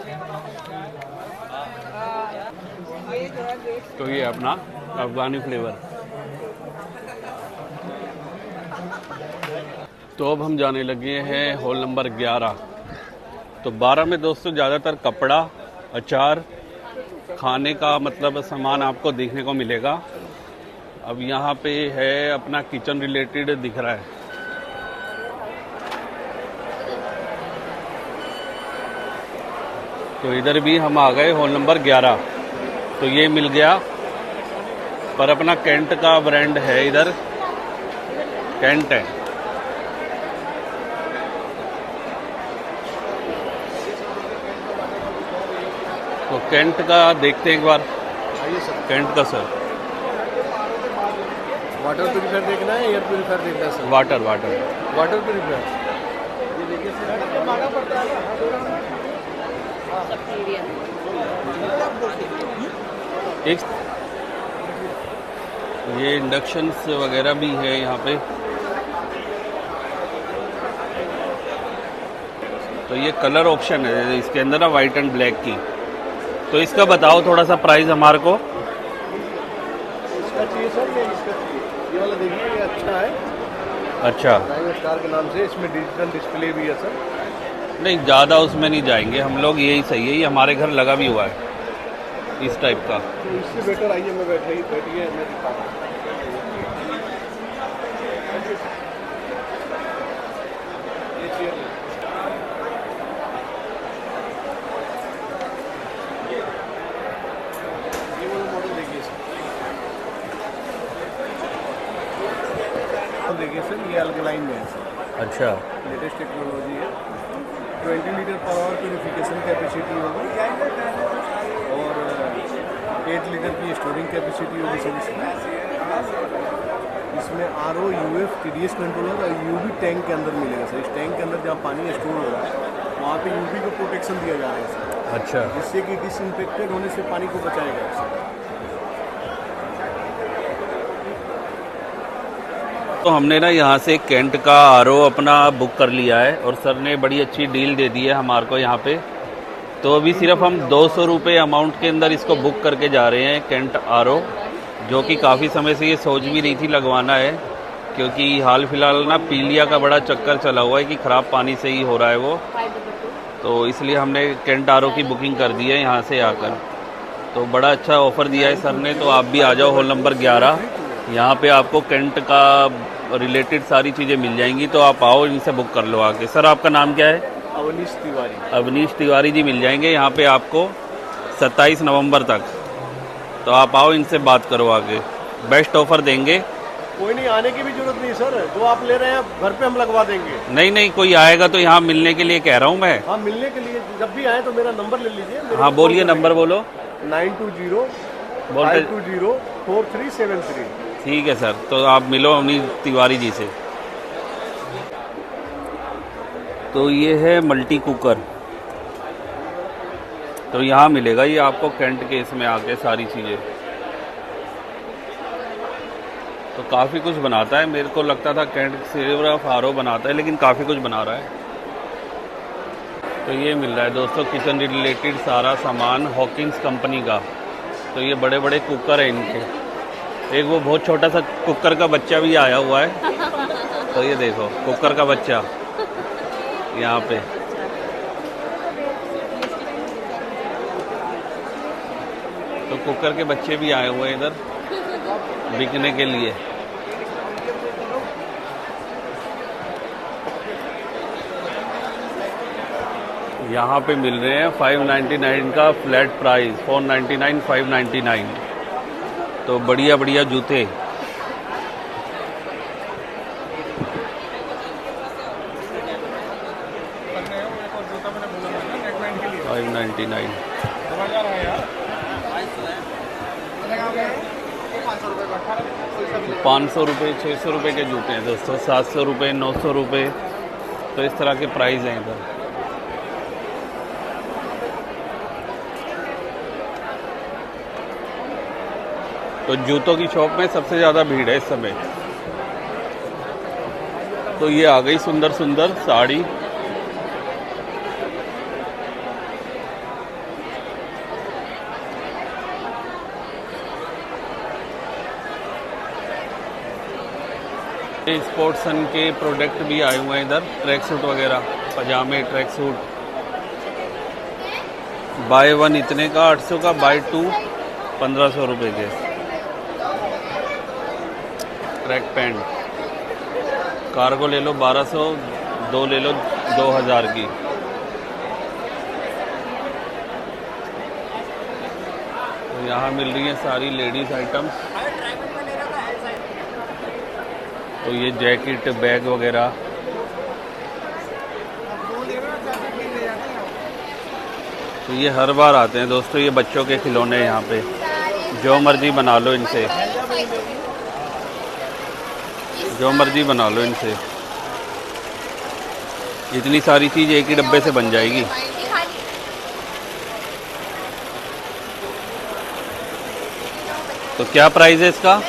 तो ये अपना अफगानी फ्लेवर। तो अब हम जाने लगे हैं हॉल नंबर 11। तो 12 में दोस्तों ज़्यादातर कपड़ा, अचार, खाने का मतलब सामान आपको देखने को मिलेगा। अब यहाँ पे है अपना किचन रिलेटेड दिख रहा है। तो इधर भी हम आ गए हॉल नंबर 11। तो ये मिल गया, पर अपना कैंट का ब्रांड है, इधर कैंट है। तो कैंट का देखते हैं एक बार। आइए सर। कैंट का सर, वाटर प्यूरीफायर देखना है, एयर प्यूरीफायर देखना है sir? Water water water purifier ये देखिए सर, महंगा पड़ता है एक ये इंडक्शंस वगैरह भी है यहाँ पे। तो ये कलर ऑप्शन है इसके अंदर ना, वाइट एंड ब्लैक की। तो इसका बताओ थोड़ा सा प्राइस हमारे को। इसका चाहिए सर, इसका चाहिए, ये वाला देखिए, ये अच्छा है। अच्छा, प्राइम स्टार के नाम से, इसमें डिजिटल डिस्प्ले भी है सर। नहीं ज़्यादा उसमें नहीं जाएंगे हम लोग, यही सही है। ये हमारे घर लगा भी हुआ है इस टाइप का। तो इससे बेटर आइए, मैं बैठिए, मैं दिखाता हूँ। ये चेयर ये वाला मॉडल देखिए सर। देखिए सर, ये अल्कलाइन में है सर। अच्छा, लेटेस्ट टेक्नोलॉजी है। 20 litre per hour purification capacity होगी और 8 लीटर की स्टोरिंग कैपेसिटी होगी सर इसमें RO, UF, TDS कंट्रोलर और UV टैंक के अंदर मिलेगा सर। इस टैंक के अंदर जहाँ पानी स्टोर हो रहा है वहाँ पे UV को प्रोटेक्शन दिया जा रहा है सर, अच्छा, जिससे कि डिसइंफेक्टेड होने से पानी को बचाएगा सर। तो हमने ना यहाँ से कैंट का RO अपना बुक कर लिया है और सर ने बड़ी अच्छी डील दे दी है हमारे को यहाँ पे। तो अभी सिर्फ हम 200 रुपये अमाउंट के अंदर इसको बुक करके जा रहे हैं, कैंट RO, जो कि काफ़ी समय से ये सोच भी रही थी लगवाना है, क्योंकि हाल फिलहाल ना पीलिया का बड़ा चक्कर चला हुआ है कि ख़राब पानी से ही हो रहा है वो। तो इसलिए हमने कैंट RO की बुकिंग कर दी है यहाँ से आकर। तो बड़ा अच्छा ऑफ़र दिया है सर ने। तो आप भी आ जाओ हॉल नंबर 11, यहाँ पे आपको कैंट का रिलेटेड सारी चीज़ें मिल जाएंगी। तो आप आओ, इनसे बुक कर लो आके। सर आपका नाम क्या है? अवनीश तिवारी। अवनीश तिवारी जी मिल जाएंगे यहाँ पे आपको 27 नवंबर तक। तो आप आओ, इनसे बात करो आगे, बेस्ट ऑफर देंगे। कोई नहीं, आने की भी जरूरत नहीं सर, जो आप ले रहे हैं घर पे हम लगवा देंगे। नहीं नहीं, कोई आएगा तो यहाँ मिलने के लिए कह रहा हूँ मैं। हाँ, मिलने के लिए जब भी आए तो मेरा नंबर ले लीजिए। हाँ बोलिए, नंबर बोलो। 9205204373। ठीक है सर, तो आप मिलो अवनीश तिवारी जी से। तो ये है मल्टी कुकर, तो यहाँ मिलेगा ये आपको कैंट के इसमें आके सारी चीज़ें। तो काफ़ी कुछ बनाता है, मेरे को लगता था कैंट सिर्फ RO बनाता है, लेकिन काफ़ी कुछ बना रहा है। तो ये मिल रहा है दोस्तों किचन रिलेटेड सारा सामान हॉकिंस कंपनी का। तो ये बड़े बड़े कुकर हैं इनके। एक वो बहुत छोटा सा कुकर का बच्चा भी आया हुआ है। तो ये देखो कुकर का बच्चा यहाँ पे। तो कुकर के बच्चे भी आए हुए हैं इधर बिकने के लिए। यहाँ पे मिल रहे हैं 599 का फ्लैट प्राइस, 499, 599। तो बढ़िया बढ़िया जूते। $599। 500 रुपये, 600 रुपये के जूते हैं दोस्तों, 700 रुपये, 900 रुपये। तो इस तरह के प्राइस हैं इधर। तो जूतों की शॉप में सबसे ज़्यादा भीड़ है इस समय। तो ये आ गई सुंदर सुंदर साड़ी। स्पोर्ट्सन के प्रोडक्ट भी आए हुए हैं इधर, ट्रैक सूट वगैरह, पजामे, ट्रैक सूट। बाय वन इतने का 800 का, बाय टू 1500 रुपये के। ट्रैक पैंट कार्गो ले लो 1200, दो ले लो 2000 की। तो यहाँ मिल रही है सारी लेडीज आइटम्स। तो ये जैकेट, बैग वगैरह। तो ये हर बार आते हैं दोस्तों, ये बच्चों के खिलौने यहाँ पे, जो मर्जी बना लो इनसे, जो मर्जी बना लो इनसे। इतनी सारी चीज़ एक ही डब्बे से बन जाएगी। तो क्या प्राइस है इसका?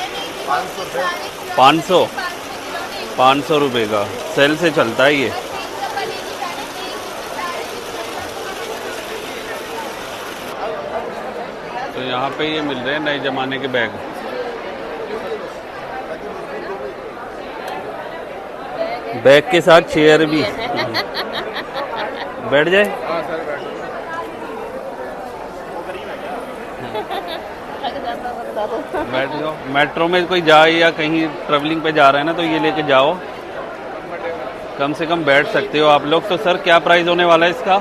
500 रुपये का। सेल से चलता है ये। तो यहाँ पे ये मिल रहे हैं नए ज़माने के बैग। बैग के साथ चेयर भी। बैठ जाए। हाँ सर बैठो। बैठ जाओ। मेट्रो में कोई जाए या कहीं ट्रैवलिंग पे जा रहे हैं ना, तो ये लेके जाओ, कम से कम बैठ सकते हो आप लोग। तो सर क्या प्राइस होने वाला है इसका?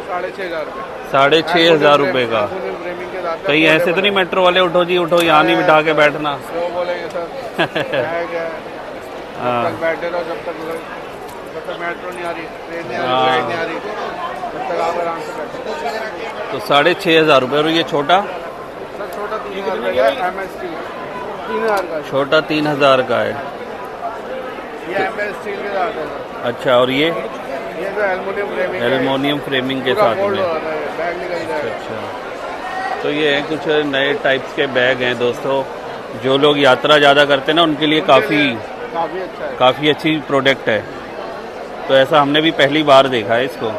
6,500 रुपये। 6,500 रुपये का। कहीं ऐसे तो नहीं मेट्रो वाले उठो जी उठो, यहाँ नहीं बिठा के बैठना। वो बोलेंगे सर बैग है, हाँ। जब तक बैठे रहो, जब तक मेट्रो नहीं आ रही, ट्रेन नहीं आ रही, हाँ। फ्लाइट नहीं आ रही, जब तक आप आराम से बैठे। तो 6,500 रुपये। और ये छोटा? सर छोटा 3,000 रुपये का MS स्टील, 3,000 का। छोटा 3,000 का है। ये MS स्टील के साथ है सर। अच्छा, और ये तो एल्युमिनियम फ्रेमिंग, एल्युमिनियम फ्रेमिंग के साथ में। बैग निकल जाएगा। अच्छा, तो ये हैं कुछ नए टाइप्स के बैग हैं दोस्तों। जो लोग यात्रा ज़्यादा करते हैं ना, उनके लिए काफ़ी अच्छा है। काफ़ी अच्छी प्रोडक्ट है। तो ऐसा हमने भी पहली बार देखा है इसको।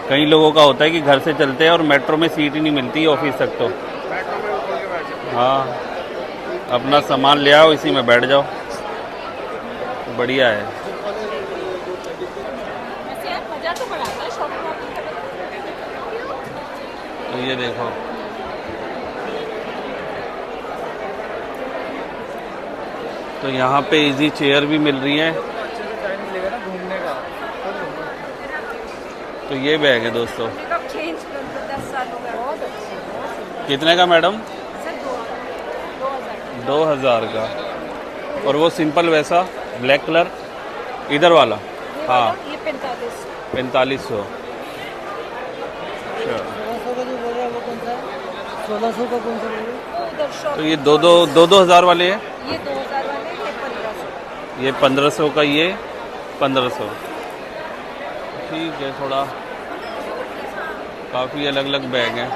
कई लोगों का होता है कि घर से चलते हैं और मेट्रो में सीट ही नहीं मिलती ऑफिस तक। तो मेट्रो में खोल के बैठे। हाँ, अपना सामान ले आओ, इसी में बैठ जाओ, बढ़िया है। तो ये देखो, तो यहाँ पे इजी चेयर भी मिल रही है। घूमने का तो ये बैग है दोस्तों। कितने का मैडम? 2,000 का। और वो सिंपल वैसा ब्लैक कलर इधर वाला? हाँ, 4500। अच्छा, 1600 का कौन सा? तो ये दो हज़ार वाले हैं। ये 2000 वाले, ये 1500। ये 1500 का, ये 1500। ठीक है, थोड़ा काफ़ी अलग अलग बैग हैं।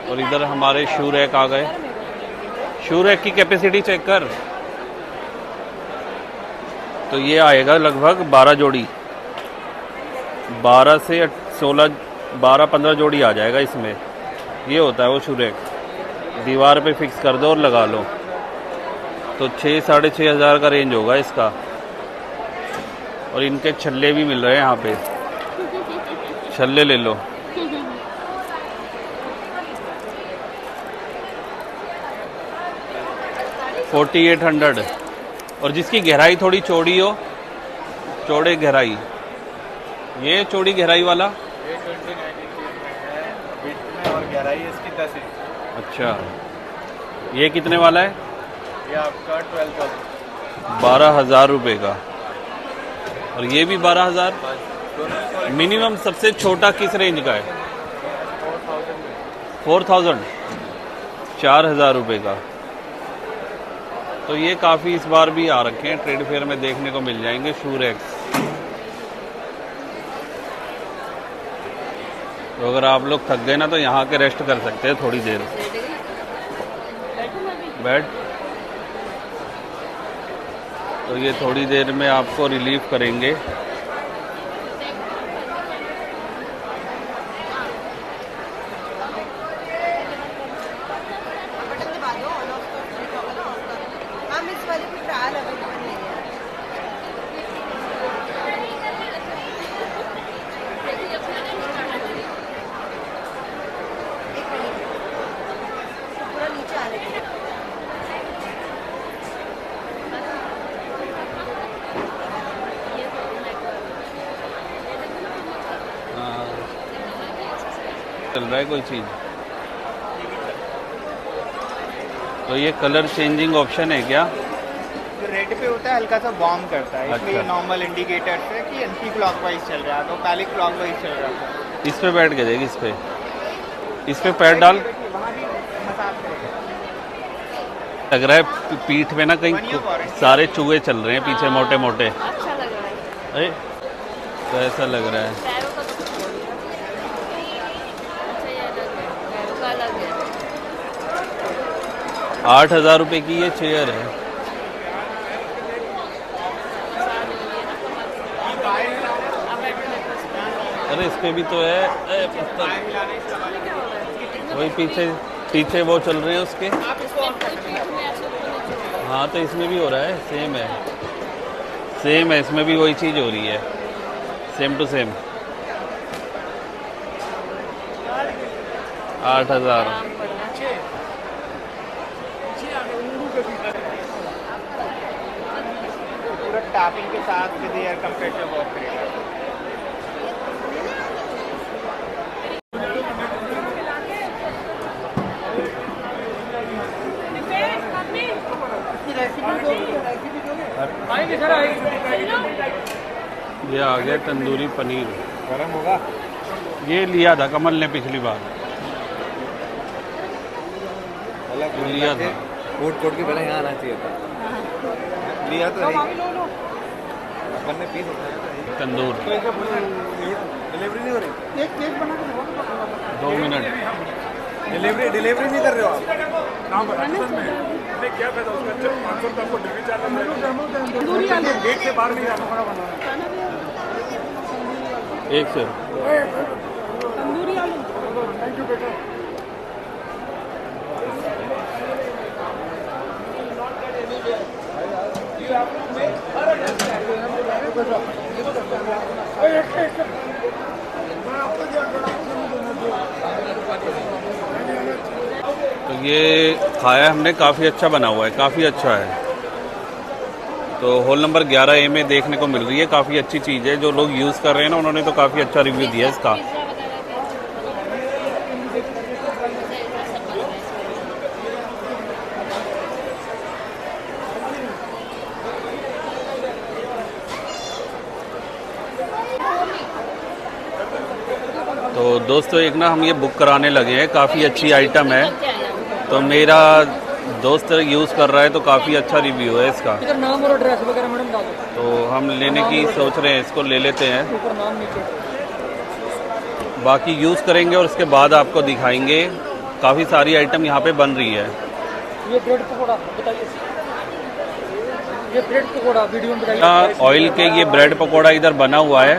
और इधर हमारे शू रैक आ गए। शू रैक की कैपेसिटी चेक कर। तो ये आएगा लगभग 12 जोड़ी, 12 से 16, 12-15 जोड़ी आ जाएगा इसमें। ये होता है वो शू रैक, दीवार पे फिक्स कर दो और लगा लो। तो 6-6,500 का रेंज होगा इसका। और इनके छल्ले भी मिल रहे हैं यहाँ पे, छल्ले ले लो। $4,800। और जिसकी गहराई थोड़ी चौड़ी हो, चौड़े गहराई, ये चौड़ी गहराई वाला। ये 29 है विड्थ में और गहराई इसकी 10 इंच। अच्छा, ये कितने वाला है? ये आपका 12,000। 12,000 रुपये का। और ये भी 12,000। मिनिमम सबसे छोटा किस रेंज का है? 4,000, 4,000 रुपये का। तो ये काफ़ी इस बार भी आ रखे हैं, ट्रेड फेयर में देखने को मिल जाएंगे शू रैक्स। तो अगर आप लोग थक गए ना, तो यहाँ के रेस्ट कर सकते हैं थोड़ी देर। बैठ। तो ये थोड़ी देर में आपको रिलीफ करेंगे। हम इस वाले को चल रहा है कोई चीज़। तो ये कलर चेंजिंग ऑप्शन है क्या? जो रेड पे होता है हल्का सा वार्म करता है, इसलिए अच्छा। नॉर्मल इंडिकेटर है कि एंटी क्लॉकवाइज चल रहा है, तो पहले क्लॉकवाइज चल रहा था। इस पे बैठ के देख, इस पे पैर डाल। वहाँ भी मसाज करेगा। लग रहा है पीठ में ना कहीं सारे चूहे चल रहे हैं पीछे, मोटे मोटे। अच्छा लग रहा है। अरे तो ऐसा लग रहा है। पैरों का तो कुछ बोलिए। अच्छा ये अलग है, पैरों का अलग है। 8,000 रुपये की ये चेयर है। अरे इस पे भी तो है। वही पीछे पीछे वो चल रहे हैं उसके। हाँ तो इसमें भी हो रहा है, सेम है, सेम है, इसमें भी वही चीज़ हो रही है, सेम टू सेम। 8,000। पूरा टैपिंग के साथ विद एयर कंप्रेसर वर्क करेगा। ये आ गया तंदूरी पनीर। गरम होगा। ये लिया था कमल ने पिछली बार, लिया था। कोट के पहले यहाँ आना चाहिए था। लिया तो है। अपन ने पीस उठाया था। तंदूर। डिलीवरी नहीं हो रही? एक केक बना के 2 मिनट। डिलीवरी नहीं कर रहे हो आप? नाम बताने में नहीं क्या फायदा उसका? 500 रुपये आपको डिलीवरी चार्ज लगेगा। गेट से बाहर नहीं जाना पड़ा बना। 100। थैंक यू बेटा। तो ये खाया हमने, काफ़ी अच्छा बना हुआ है, काफ़ी अच्छा है। तो हॉल नंबर 11A में देखने को मिल रही है, काफ़ी अच्छी चीज़ है। जो लोग यूज़ कर रहे हैं ना, उन्होंने तो काफ़ी अच्छा रिव्यू दिया है इसका। तो दोस्तों एक ना हम ये बुक कराने लगे हैं, काफ़ी अच्छी आइटम है। तो मेरा दोस्त यूज़ कर रहा है तो काफ़ी अच्छा रिव्यू है इसका। इधर नाम और एड्रेस वगैरह मैडम डाल दो। तो हम लेने की सोच रहे हैं, इसको ले लेते हैं। ऊपर नाम नीचे। बाकी यूज़ करेंगे और उसके बाद आपको दिखाएंगे। काफ़ी सारी आइटम यहाँ पे बन रही है। ये ब्रेड पकौड़ा बताइए। ये ब्रेड पकौड़ा वीडियो में बताइए। ऑयल के ये ब्रेड पकौड़ा इधर बना हुआ है।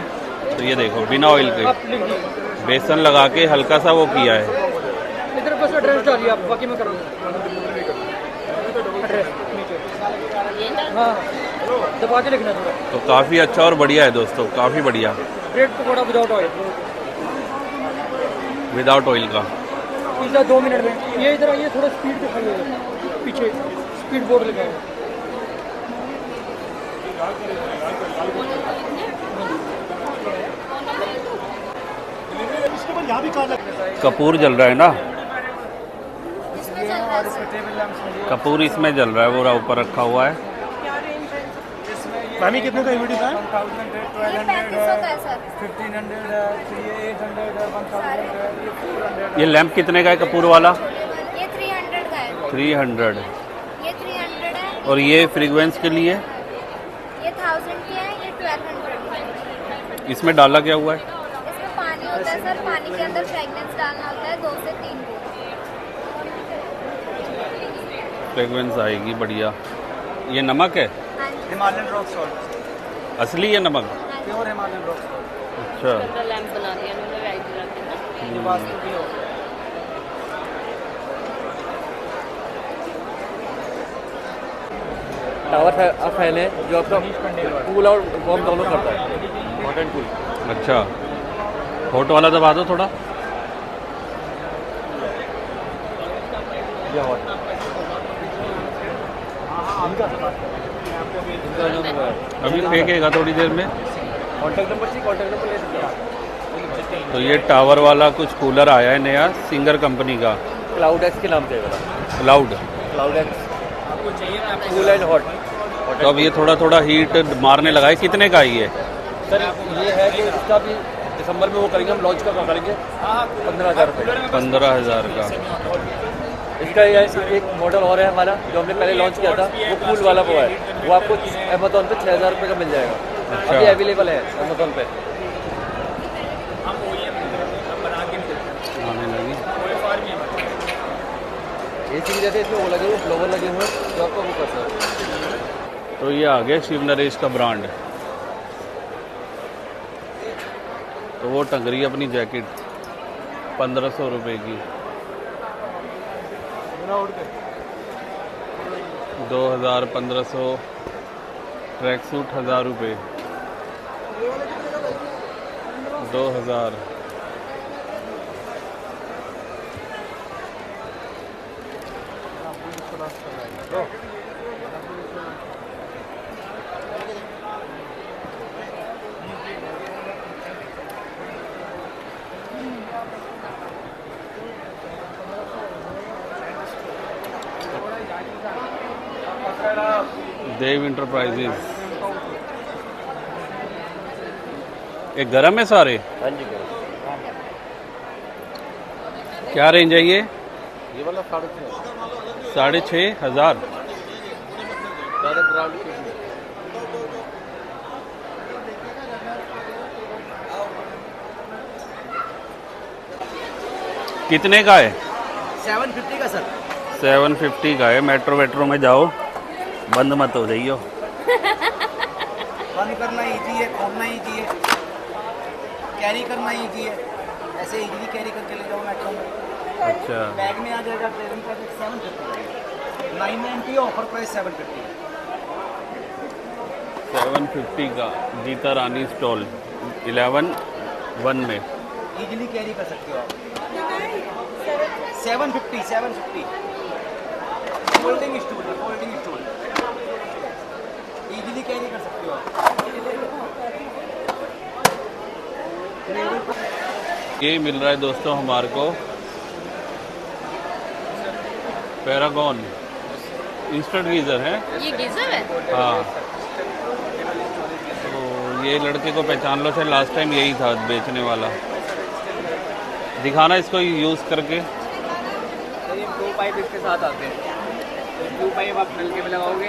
तो ये देखो बिना ऑयल के आप लिख दीजिए। बेसन लगा के हल्का सा वो किया है। इधर बस एड्रेस डालिए आप, बाकी मैं करूँगा। एड्रेस नीचे। हाँ दबा के लिखना थोड़ा। तो काफ़ी अच्छा और बढ़िया है दोस्तों, काफ़ी बढ़िया। Bread pakora without oil. Without oil का। पिज़्ज़ा 2 मिनट में। ये इधर आइए, थोड़ा स्पीड दिखाइए। पीछे स्पीड बोर्ड लिखा है। कपूर जल रहा है ना, इसमें चल रहा है सर। कपूर इसमें जल रहा है, वो ऊपर रखा हुआ है। मामी कितने का वीडियो था? ये 3500 का है सर। 1500 है, 800 है, 1000 है, 400। ये लैंप कितने का है कपूर वाला? ये 300 का है। 300। ये 300 है। और ये फ्रीक्वेंस के लिए ये 1000 की है, ये 1200 की है। इसमें डाला क्या हुआ है? इसमें पानी होता है सर, पानी के अंदर फ्रेगनेंस डालना होता है 2 से 3 बूंद। फ्रेगवेंस आएगी, बढ़िया। ये नमक है, हाँ जी। हिमालयन रॉक सॉल्ट, असली है नमक? Pure Himalayan rock salt. अच्छा। लैंप बना दिया उन्होंने, लाइट जला के ना। ये वास्तु भी हो। टावर फैन है जो आपका कूल और वार्म दोनों करता है। Hot and cool. अच्छा, हॉट वाला दबा दो थोड़ा। ये हॉट। अभी फेंकेगा थोड़ी देर में। कॉन्टैक्ट नंबर चाहिए, कॉन्टैक्ट नंबर ले सकते हैं आप। तो ये टावर वाला कुछ कूलर आया है नया, सिंगर कंपनी का, क्लाउड एक्स के नाम से है क्लाउड। क्लाउड एक्स आपको चाहिए कूल एंड हॉट। तो अब ये थोड़ा थोड़ा हीट मारने लगा है। कितने का ही है सर? ये है कि इसका भी दिसंबर में वो करेंगे, हम लॉन्च का करेंगे 15,000 रुपये। 15,000 का। इसका ये एक मॉडल और है हमारा जो हमने पहले लॉन्च किया था, वो कूल वाला वो है, वो आपको अमेजोन पे 6,000 रुपये का मिल जाएगा। अच्छा। अभी अवेलेबल है अमेजोन पे। आने लगी। एसी की जैसे इसमें वो लगे हुए फ्लोवर लगे हुए हैं जो आपको वो कर सकते। तो ये आ गया शिव नरेश का ब्रांड। तो वो टंग रही है अपनी जैकेट 1500 रुपये की। 2000, 1500। ट्रैक सूट 1000 रुपये, 2000। देव इंटरप्राइजेज। ये गरम है सारे? हाँ जी। क्या रेंज है ये? ये वाला 6,500। सारे ब्रांड के कितने का है? 750 का सर। 750 का है। मेट्रो में जाओ, बंद मत हो जाइयो। बंद करना ईजी है, खोलना ईजी है, कैरी करना ईजी है। ऐसे इजीली कैरी करके ले जाओ मेट्रो में। अच्छा। बैग में आ जाएगा। ट्रेनिंग का 750, 990 ऑफर प्राइस 750। 750 का गीता रानी स्टॉल 11 में इजीली कैरी कर सकते हो आप। 750 फोल्डिंग स्टूल है, फोल्डिंग स्टूल इजीली कैरी कर सकते हो आप। ये मिल रहा है दोस्तों हमारे को पैरागॉन इंस्टेंट गीज़र है। ये गीजर है? हाँ। तो ये लड़के को पहचान लो, शायद लास्ट टाइम यही था बेचने वाला। दिखाना इसको यूज़ करके। ये ब्लू पाइप इसके साथ आते हैं। ब्लू पाइप आप नलके में लगाओगे,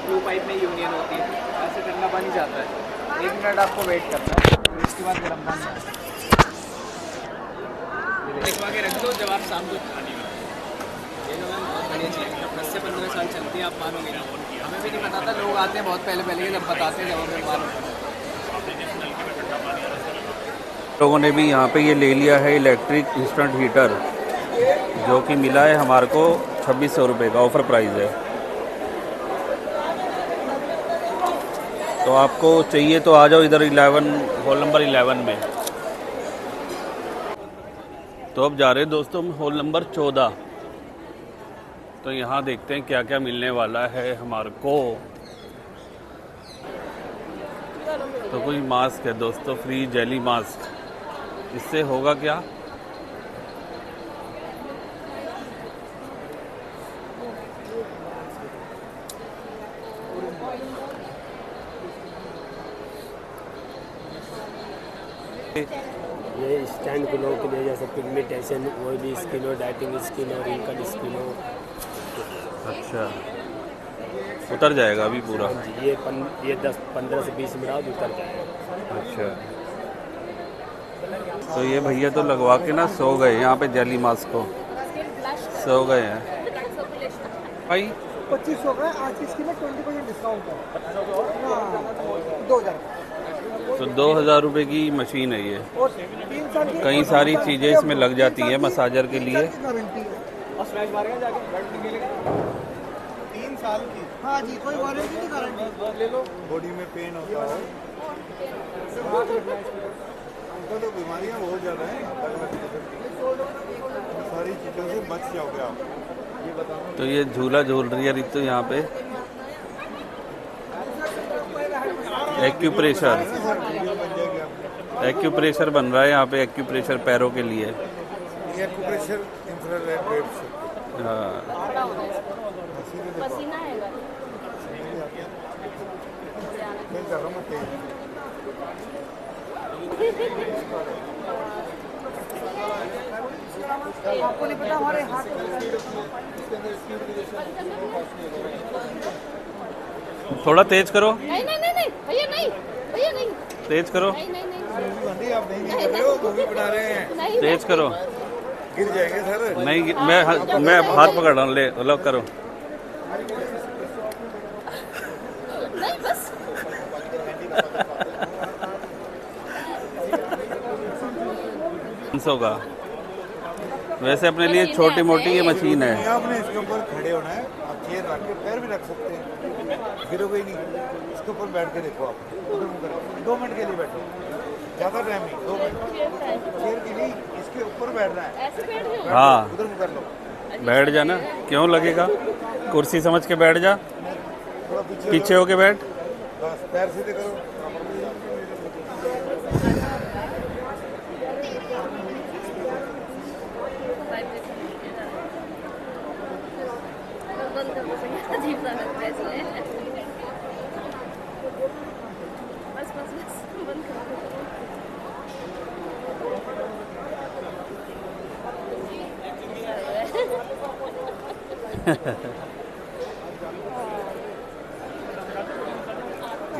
ब्लू पाइप में यूनियन होती है, ऐसे ठंडा पानी जाता है। 1 मिनट आपको वेट करना है, इसके बाद गर्म पानी लिखवा के रख दो। जब आप शाम को पानी में ये जो बहुत बढ़िया चीज़ है, 10 से 15 साल चलती है, आप मानोगे ना। हमें भी नहीं पता था, लोग आते हैं बहुत पहले के, जब बताते हैं जब हमें मालूम। लोगों ने भी यहाँ पे ये ले लिया है इलेक्ट्रिक इंस्टेंट हीटर, जो कि मिला है हमारे को 2600 रुपये का, ऑफ़र प्राइस है। तो आपको चाहिए तो आ जाओ इधर 11 हॉल नंबर 11 में। तो अब जा रहे हैं दोस्तों हॉल नंबर 14। तो यहाँ देखते हैं क्या क्या मिलने वाला है हमारे को। तो कोई मास्क है दोस्तों, फ्री जेली मास्क। इससे होगा क्या? ये स्टैंड ग्लो के लिए जैसे पिगमेंटेशन, ऑयली स्किन हो, डाइटिंग स्किन हो, रिंकल स्किन हो। अच्छा, उतर जाएगा अभी पूरा? ये 10-15 से 20 मिनट बाद उतर जाएगा। अच्छा। तो ये भैया तो लगवा के ना सो गए यहाँ पे जेली मास्क को, सो गए हैं भाई। 2500 का आज इसकी में 20% डिस्काउंट है। 2000 तो 2000 रुपये की मशीन है ये। और 3 साल की कई सारी चीज़ें इसमें लग जाती हैं मसाजर के लिए। गारंटी है। और स्मैश मारेगा जाके बेल्ट निकलेगा। 3 साल की। हाँ जी, कोई वारंटी नहीं, गारंटी ले लो। बॉडी में पेन होता है, उनको तो बीमारियां बहुत ज़्यादा हैं, सारी चीज़ों से बच जाओगे आप। ये बताओ। तो ये झूला झूल रही है रितु यहाँ पे। एक्यूप्रेशर, एक्यूप्रेशर बन रहा है यहाँ पे, एक्यूप्रेशर पैरों के लिए। ये एक्यूप्रेशर इंफ्रारेड वेव्स हाँ, पसीना है मैं कर रहा हूँ तेज आपको नहीं पता हमारे हाथ थोड़ा तेज करो, नहीं नहीं नहीं नहीं भैया नहीं, भैया नहीं, तेज करो, नहीं नहीं नहीं गांधी आप नहीं कर रहे हो, मूवी बना रहे हैं, नहीं तेज करो। गिर जाएंगे सर। नहीं, मैं हाथ पकड़ रहा हूँ, ले लो करो। नहीं बस का वैसे अपने लिए छोटी मोटी ये मशीन है। आपने इसके ऊपर खड़े होना है, आप चेयर रख के पैर भी रख सकते हैं, गिरोगे ही नहीं। इसके ऊपर बैठ के देखो, आप उधर मुंह करो, 2 मिनट के लिए बैठो, ज़्यादा टाइम नहीं, 2 मिनट। चेयर की नहीं, इसके ऊपर बैठना है। ऐसे बैठ जाओ। हाँ, उधर मुंह कर लो, बैठ जाना, क्यों लगेगा, कुर्सी समझ के बैठ जा, थोड़ा पीछे पीछे होके बैठ। बस पैर सीधे करो। बंद कर दो, अजीब सा लगता है इसमें। बस बस बस बंद कर दो।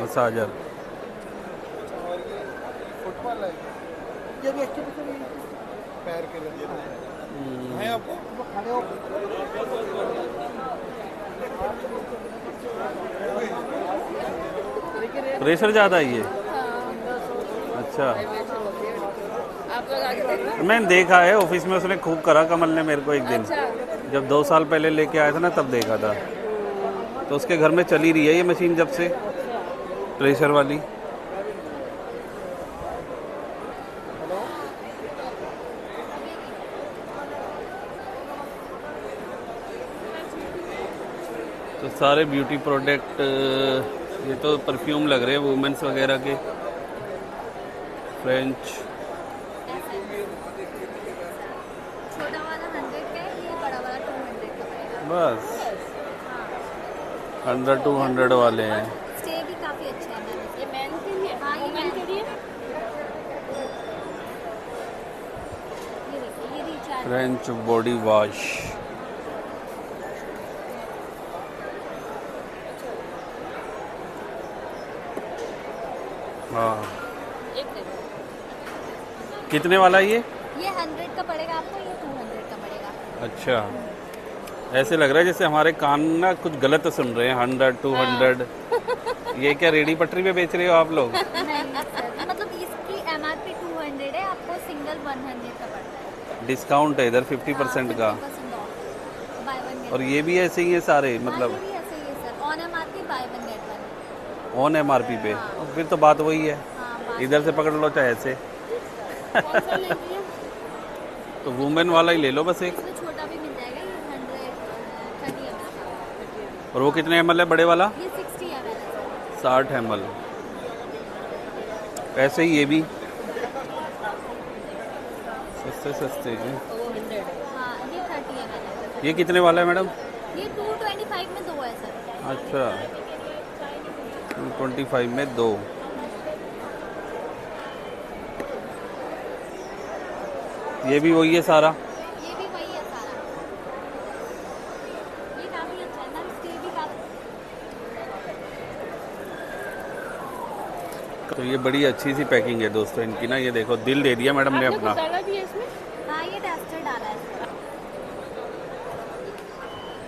मसाजर फुटबॉल है ये भी एक्टिविटी पैर के लिए है आपको खड़े हो। प्रेशर ज़्यादा है ये। अच्छा, आप लोग आगे देखो। मैंने देखा है ऑफिस में, उसने खूब करा कमल ने मेरे को एक दिन, जब 2 साल पहले लेके आया था ना तब देखा था। तो उसके घर में चली रही है ये मशीन जब से, प्रेशर वाली। तो सारे ब्यूटी प्रोडक्ट, ये तो परफ्यूम लग रहे हैं वुमेन्स वगैरह के, फ्रेंच। छोटा वाला 100 का है, ये बड़ा वाला 200 का पड़ेगा। बस 100-200 वाले हैं। स्टे भी काफ़ी अच्छा है मैम। ये मैन के लिए, हाँ, ये वुमेन के लिए। ये देखिए, ये रिचार्ज फ्रेंच बॉडी वॉश। हाँ, एक देखो, कितने वाला है ये? 100 का पड़ेगा आपको, ये 200 का पड़ेगा। अच्छा, ऐसे लग रहा है जैसे हमारे कान ना कुछ गलत सुन रहे हैं। 100-200 ये क्या रेडी पटरी पे बेच रहे हो आप लोग? नहीं सर, मतलब इसकी MRP 200 है, आपको सिंगल 100 का पड़ता है। डिस्काउंट है इधर 50% का। 50% ऑफ, बाय वन गेट और ये भी ऐसे ही है सारे, मतलब ये भी ऐसे ही है sir, on MRP by one get one. On MRP पे। और फिर तो बात वही है, हाँ, बात इधर से पकड़ लो चाहे ऐसे। कौन सा लेंगी है? तो वुमेन वाला ही ले लो बस एक। इसमें छोटा भी मिल जाएगा, ये 130 ml का। और वो कितने ml है बड़े वाला? ये 60 ml है सर। 60 ml। ऐसे ही ये भी सस्ते सस्ते हैं। तो वो 100 है। हाँ, ये 30 ml है। ये कितने वाला है मैडम? ये 225 में 2 है सर। अच्छा, 25 में 2। ये भी वही है सारा। ये भी वही है सारा। ये काफी अच्छा है ना, स्टे भी काफी। तो ये बड़ी अच्छी सी पैकिंग है दोस्तों इनकी ना। ये देखो, दिल दे दिया मैडम ने आपने अपना। कुछ डाला भी है इसमें? हाँ, ये टेस्टर डाला है सर।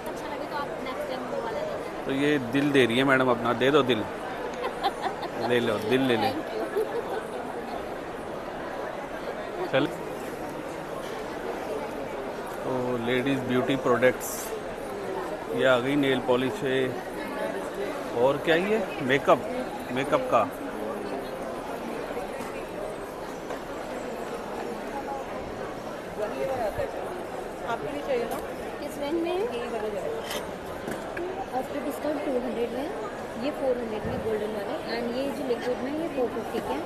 अच्छा लगे तो आप नेक्स्ट टाइम वो वाला ले लेना। तो ये दिल दे रही है मैडम अपना, दे दो दिल। ले लो दिल, ले ले। चल, तो लेडीज़ ब्यूटी प्रोडक्ट्स ये आ गई, नेल पॉलिश है। और क्या ये मेकअप का। आपके लिए चाहिए ना? किस रेंज में है? आफ्टर डिस्काउंट 200 में, ये 400 में गोल्डन वाले, एंड ये जो लिक्विड में ये 450 के हैं।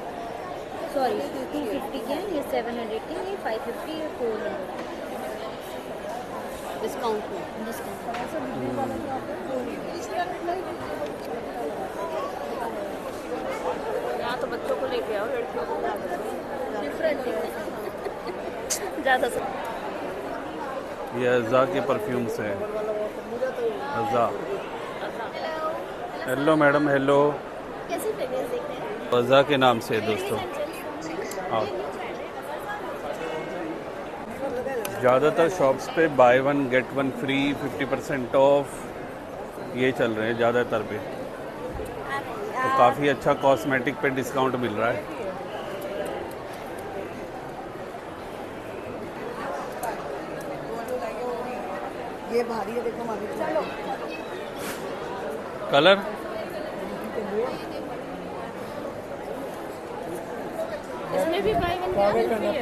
सॉरी 250 के हैं, ये 700 के हैं, ये 550, ये 400 डिस्काउंट में। यहाँ तो बच्चों को लेके आओ, लड़कियों को डिफरेंट है। ज़्यादा से ये अज़ा के परफ्यूम्स हैं। अज़ा, हेलो मैडम, हेलो। कैसे फ्रेग्रेंस देख रहे हैं? अज़ा के नाम से है दोस्तों। हाँ, ज़्यादातर शॉप्स पे by one get one free, 50% of ये चल रहे हैं ज़्यादातर पे। तो काफ़ी अच्छा कॉस्मेटिक पे डिस्काउंट मिल रहा है। ये भारी है, देखो मामी। कलर इसमें भी by one get one free है।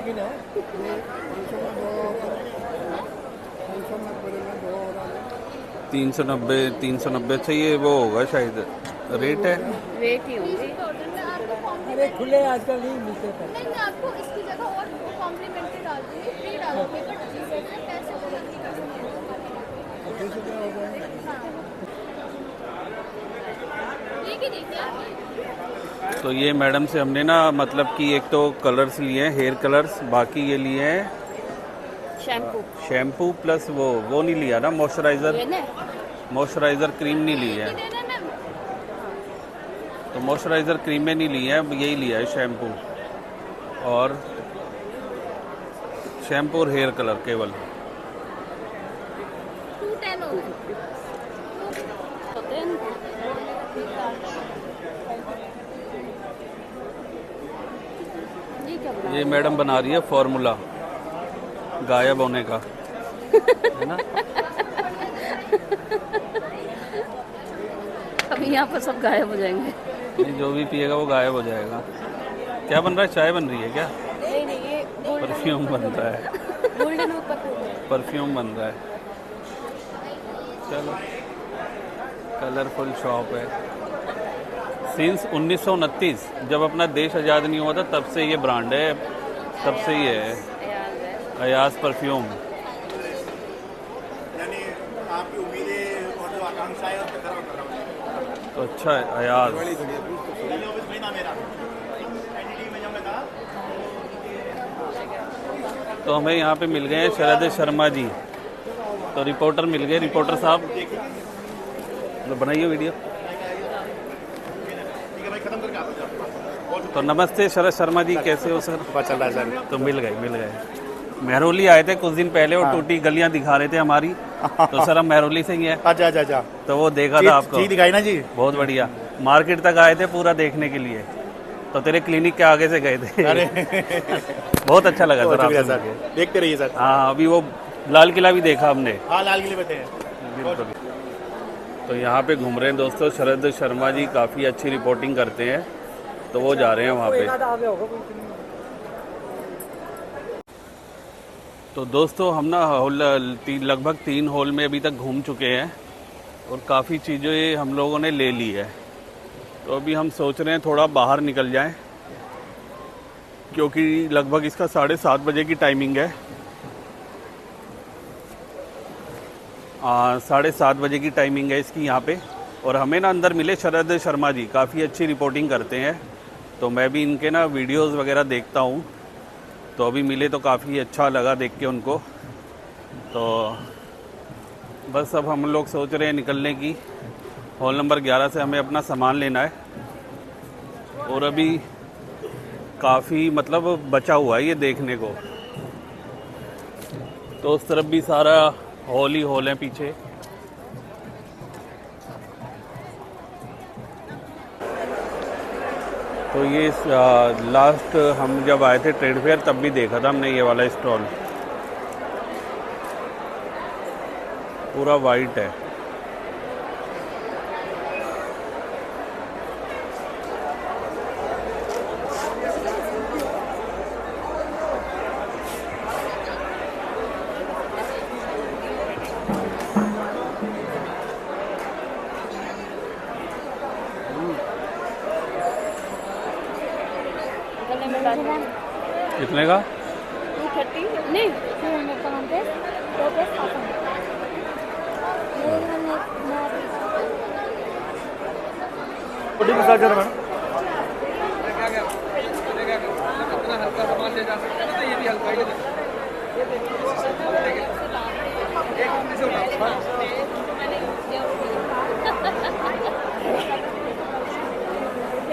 390 अच्छा ये वो होगा शायद, रेट है। रेट ही होंगे। अरे खुले आजकल नहीं मिलते। नहीं, मैं आपको इसकी जगह और कॉम्प्लीमेंट्री डाल दूँगी, फ्री डालूंगी, बट पैसे तो जल्दी कर सकते हैं। ये देखिए आप। तो ये मैडम से हमने ना मतलब कि एक तो कलर्स लिए हैं, हेयर कलर्स, बाकी ये लिए हैं शैम्पू प्लस वो नहीं लिया ना, मॉइस्चराइज़र क्रीम नहीं ली है। तो मॉइस्चराइज़र क्रीम में नहीं लिया है, यही लिया है शैम्पू और हेयर कलर केवल। 210 हो गए। ये मैडम बना रही है फॉर्मूला गायब होने का, है ना। अभी यहाँ पर सब गायब हो जाएंगे। नहीं, जो भी पिएगा वो गायब हो जाएगा। क्या बन रहा है? चाय बन रही है क्या? नहीं, ये परफ्यूम बन रहा है। गोल्डन परफ्यूम बन रहा है। चलो, कलरफुल शॉप है। सिंस 1929 जब अपना देश आज़ाद नहीं हुआ था तब से ये ब्रांड है, तब से ही है अयाज परफ्यूम। यानी आपकी उम्मीदें और जो आकांक्षाएं उस पर खरा उतर रहा हूँ। तो अच्छा है अयाज। तो हमें यहाँ पे मिल गए हैं शरद शर्मा जी, तो रिपोर्टर मिल गए। रिपोर्टर साहब तो बनाइए वीडियो। तो नमस्ते शरद शर्मा जी, कैसे हो सर? पता चल रहा है सर। तो मिल गए। मेहरौली आए थे कुछ दिन पहले और टूटी गलियां दिखा रहे थे हमारी। तो सर हम मेहरौली से ही हैं। अच्छा। तो वो देखा था आपको, जी दिखाई ना जी। बहुत बढ़िया। मार्केट तक आए थे पूरा देखने के लिए, तो तेरे क्लिनिक के आगे से गए थे। अरे बहुत अच्छा लगा सर आपसे सर, मिलके। देखते रहिए सर। हाँ, अभी वो लाल किला भी देखा हमने। हाँ, लाल किले बैठे हैं। बिल्कुल। तो यहाँ पे घूम रहे हैं दोस्तों, शरद शर्मा जी काफ़ी अच्छी रिपोर्टिंग करते हैं, तो वो जा रहे हैं वहाँ पे। तो दोस्तों हम ना लगभग 3 हॉल में अभी तक घूम चुके हैं और काफ़ी चीज़ें हम लोगों ने ले ली है। तो अभी हम सोच रहे हैं थोड़ा बाहर निकल जाएं, क्योंकि लगभग इसका 7:30 बजे की टाइमिंग है। 7:30 बजे की टाइमिंग है इसकी यहाँ पे। और हमें ना अंदर मिले शरद शर्मा जी, काफ़ी अच्छी रिपोर्टिंग करते हैं, तो मैं भी इनके ना वीडियोस वगैरह देखता हूँ। तो अभी मिले तो काफ़ी अच्छा लगा देख के उनको। तो बस अब हम लोग सोच रहे हैं निकलने की। हॉल नंबर 11 से हमें अपना सामान लेना है और अभी काफ़ी मतलब बचा हुआ है ये देखने को। तो उस तरफ भी सारा हॉल ही हॉल है पीछे। तो ये लास्ट हम जब आए थे ट्रेड फेयर तब भी देखा था हमने ये वाला स्टॉल, पूरा वाइट है। कितने का? 230 नहीं बॉडी मसाजर मैम अपना हल्का सामान ले जा सकते हैं ना, ये भी हल्का ही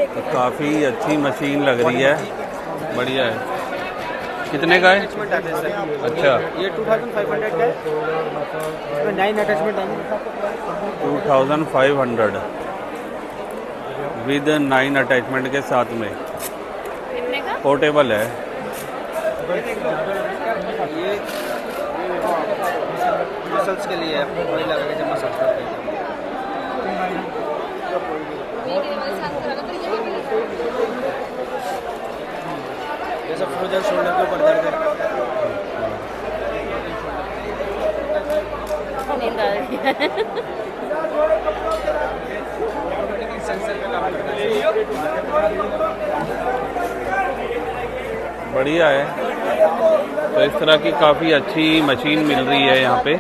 तो काफ़ी अच्छी मशीन लग रही है, बढ़िया है। कितने का है? अच्छा, ये 2500 का है, इसमें 9 अटैचमेंट आएंगे। 2500 विद 9 अटैचमेंट के साथ में। कितने का? पोर्टेबल है। ये मसल्स के लिए है, वही लगा के जब मसाज करते हैं। जैसे फ्रोजन शोल्डर के ऊपर दर्द है। नींद आ रही है। बढ़िया है। तो इस तरह की काफ़ी अच्छी मशीन मिल रही है यहाँ पे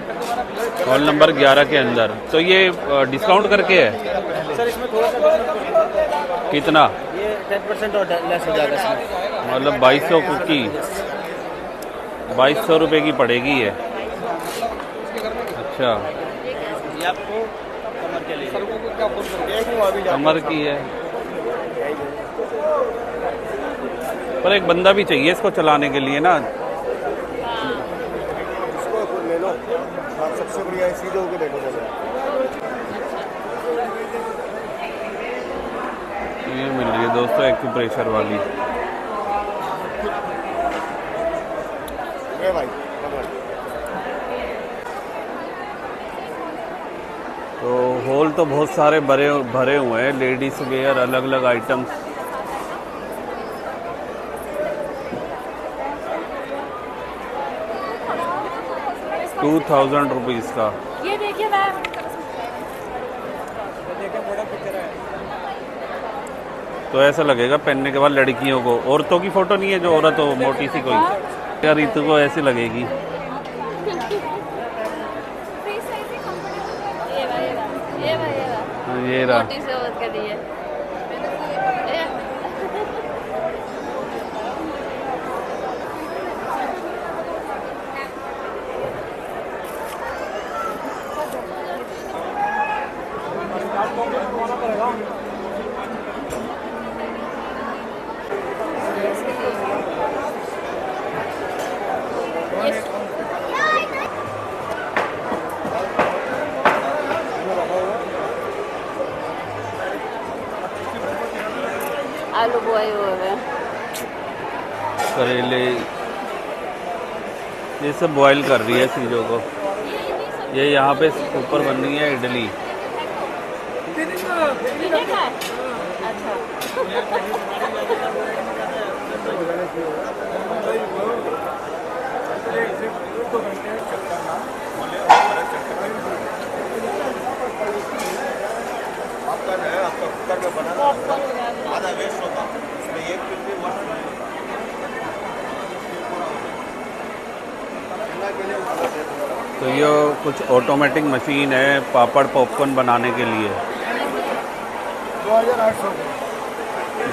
हॉल नंबर 11 के अंदर। तो ये डिस्काउंट करके है सर, इसमें थोड़ा सा कितना? ये 10% और लेस हो जाएगा इसमें। मतलब 2200 की 2200 रुपये की पड़ेगी ये। अच्छा, ये आपको कमर के लिए कमर की है। पर एक बंदा भी चाहिए इसको चलाने के लिए ना। इसको ले लो आप, सबसे बढ़िया सीधे होकर देखो। ये मिल रही है दोस्तों एक्यूप्रेशर वाली। भाई तो हॉल तो बहुत सारे भरे हुए हैं, लेडीज वेयर अलग अलग आइटम्स। ₹2000 का। ये देखिए मैम, तो ऐसा लगेगा पहनने के बाद लड़कियों को। औरतों की फोटो नहीं है, जो औरत हो मोटी सी कोई, क्या रीतु को ऐसी लगेगी। ये ये रहा। मोटी से औरत के लिए। आलू बॉयल हो रहे हैं। करेले ये सब बॉईल कर रही है चीज़ों को। ये यहाँ पे ऊपर बन रही है इडली। अच्छा, आपका जो है आपका कुकर में बना आधा वेस्ट होगा, उसमें एक पिल्ली तो ये कुछ ऑटोमेटिक मशीन है पापड़ पॉपकॉर्न बनाने के लिए।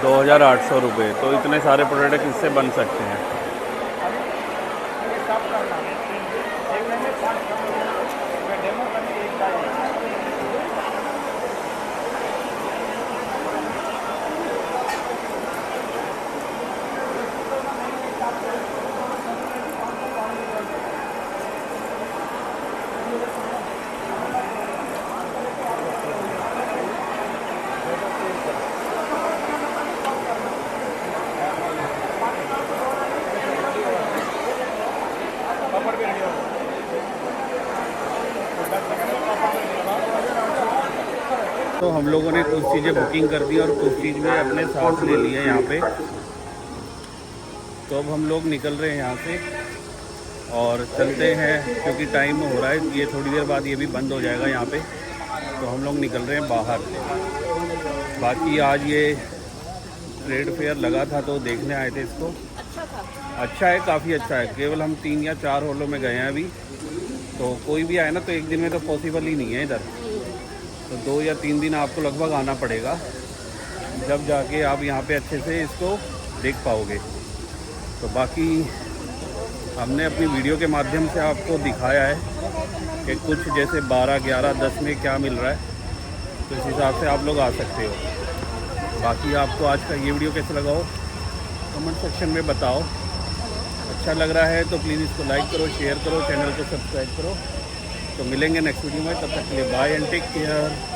2800 रुपये। तो इतने सारे प्रोडक्ट इससे बन सकते हैं। तो हम लोगों ने कुछ चीज़ें बुकिंग कर दी और कुछ चीज़ में अपने साथ ले लिए यहाँ पे। तो अब हम लोग निकल रहे हैं यहाँ से और चलते हैं, क्योंकि टाइम हो रहा है। ये थोड़ी देर बाद ये भी बंद हो जाएगा यहाँ पे। तो हम लोग निकल रहे हैं बाहर। बाकी आज ये ट्रेड फेयर लगा था तो देखने आए थे इसको। अच्छा था। अच्छा है, काफ़ी अच्छा है। केवल हम 3 या 4 हॉलों में गए हैं अभी, तो कोई भी आए ना तो एक दिन में तो पॉसिबल ही नहीं है इधर, तो 2 या 3 दिन आपको लगभग आना पड़ेगा, जब जाके आप यहाँ पे अच्छे से इसको देख पाओगे। तो बाकी हमने अपनी वीडियो के माध्यम से आपको दिखाया है कि कुछ जैसे 12, 11, 10 में क्या मिल रहा है, तो इस हिसाब से आप लोग आ सकते हो। बाकी आपको आज का ये वीडियो कैसा लगा हो कमेंट सेक्शन में बताओ। अच्छा लग रहा है तो प्लीज़ इसको लाइक करो, शेयर करो, चैनल को सब्सक्राइब करो। तो मिलेंगे नेक्स्ट वीडियो में, तब तक के लिए बाय एंड टेक केयर।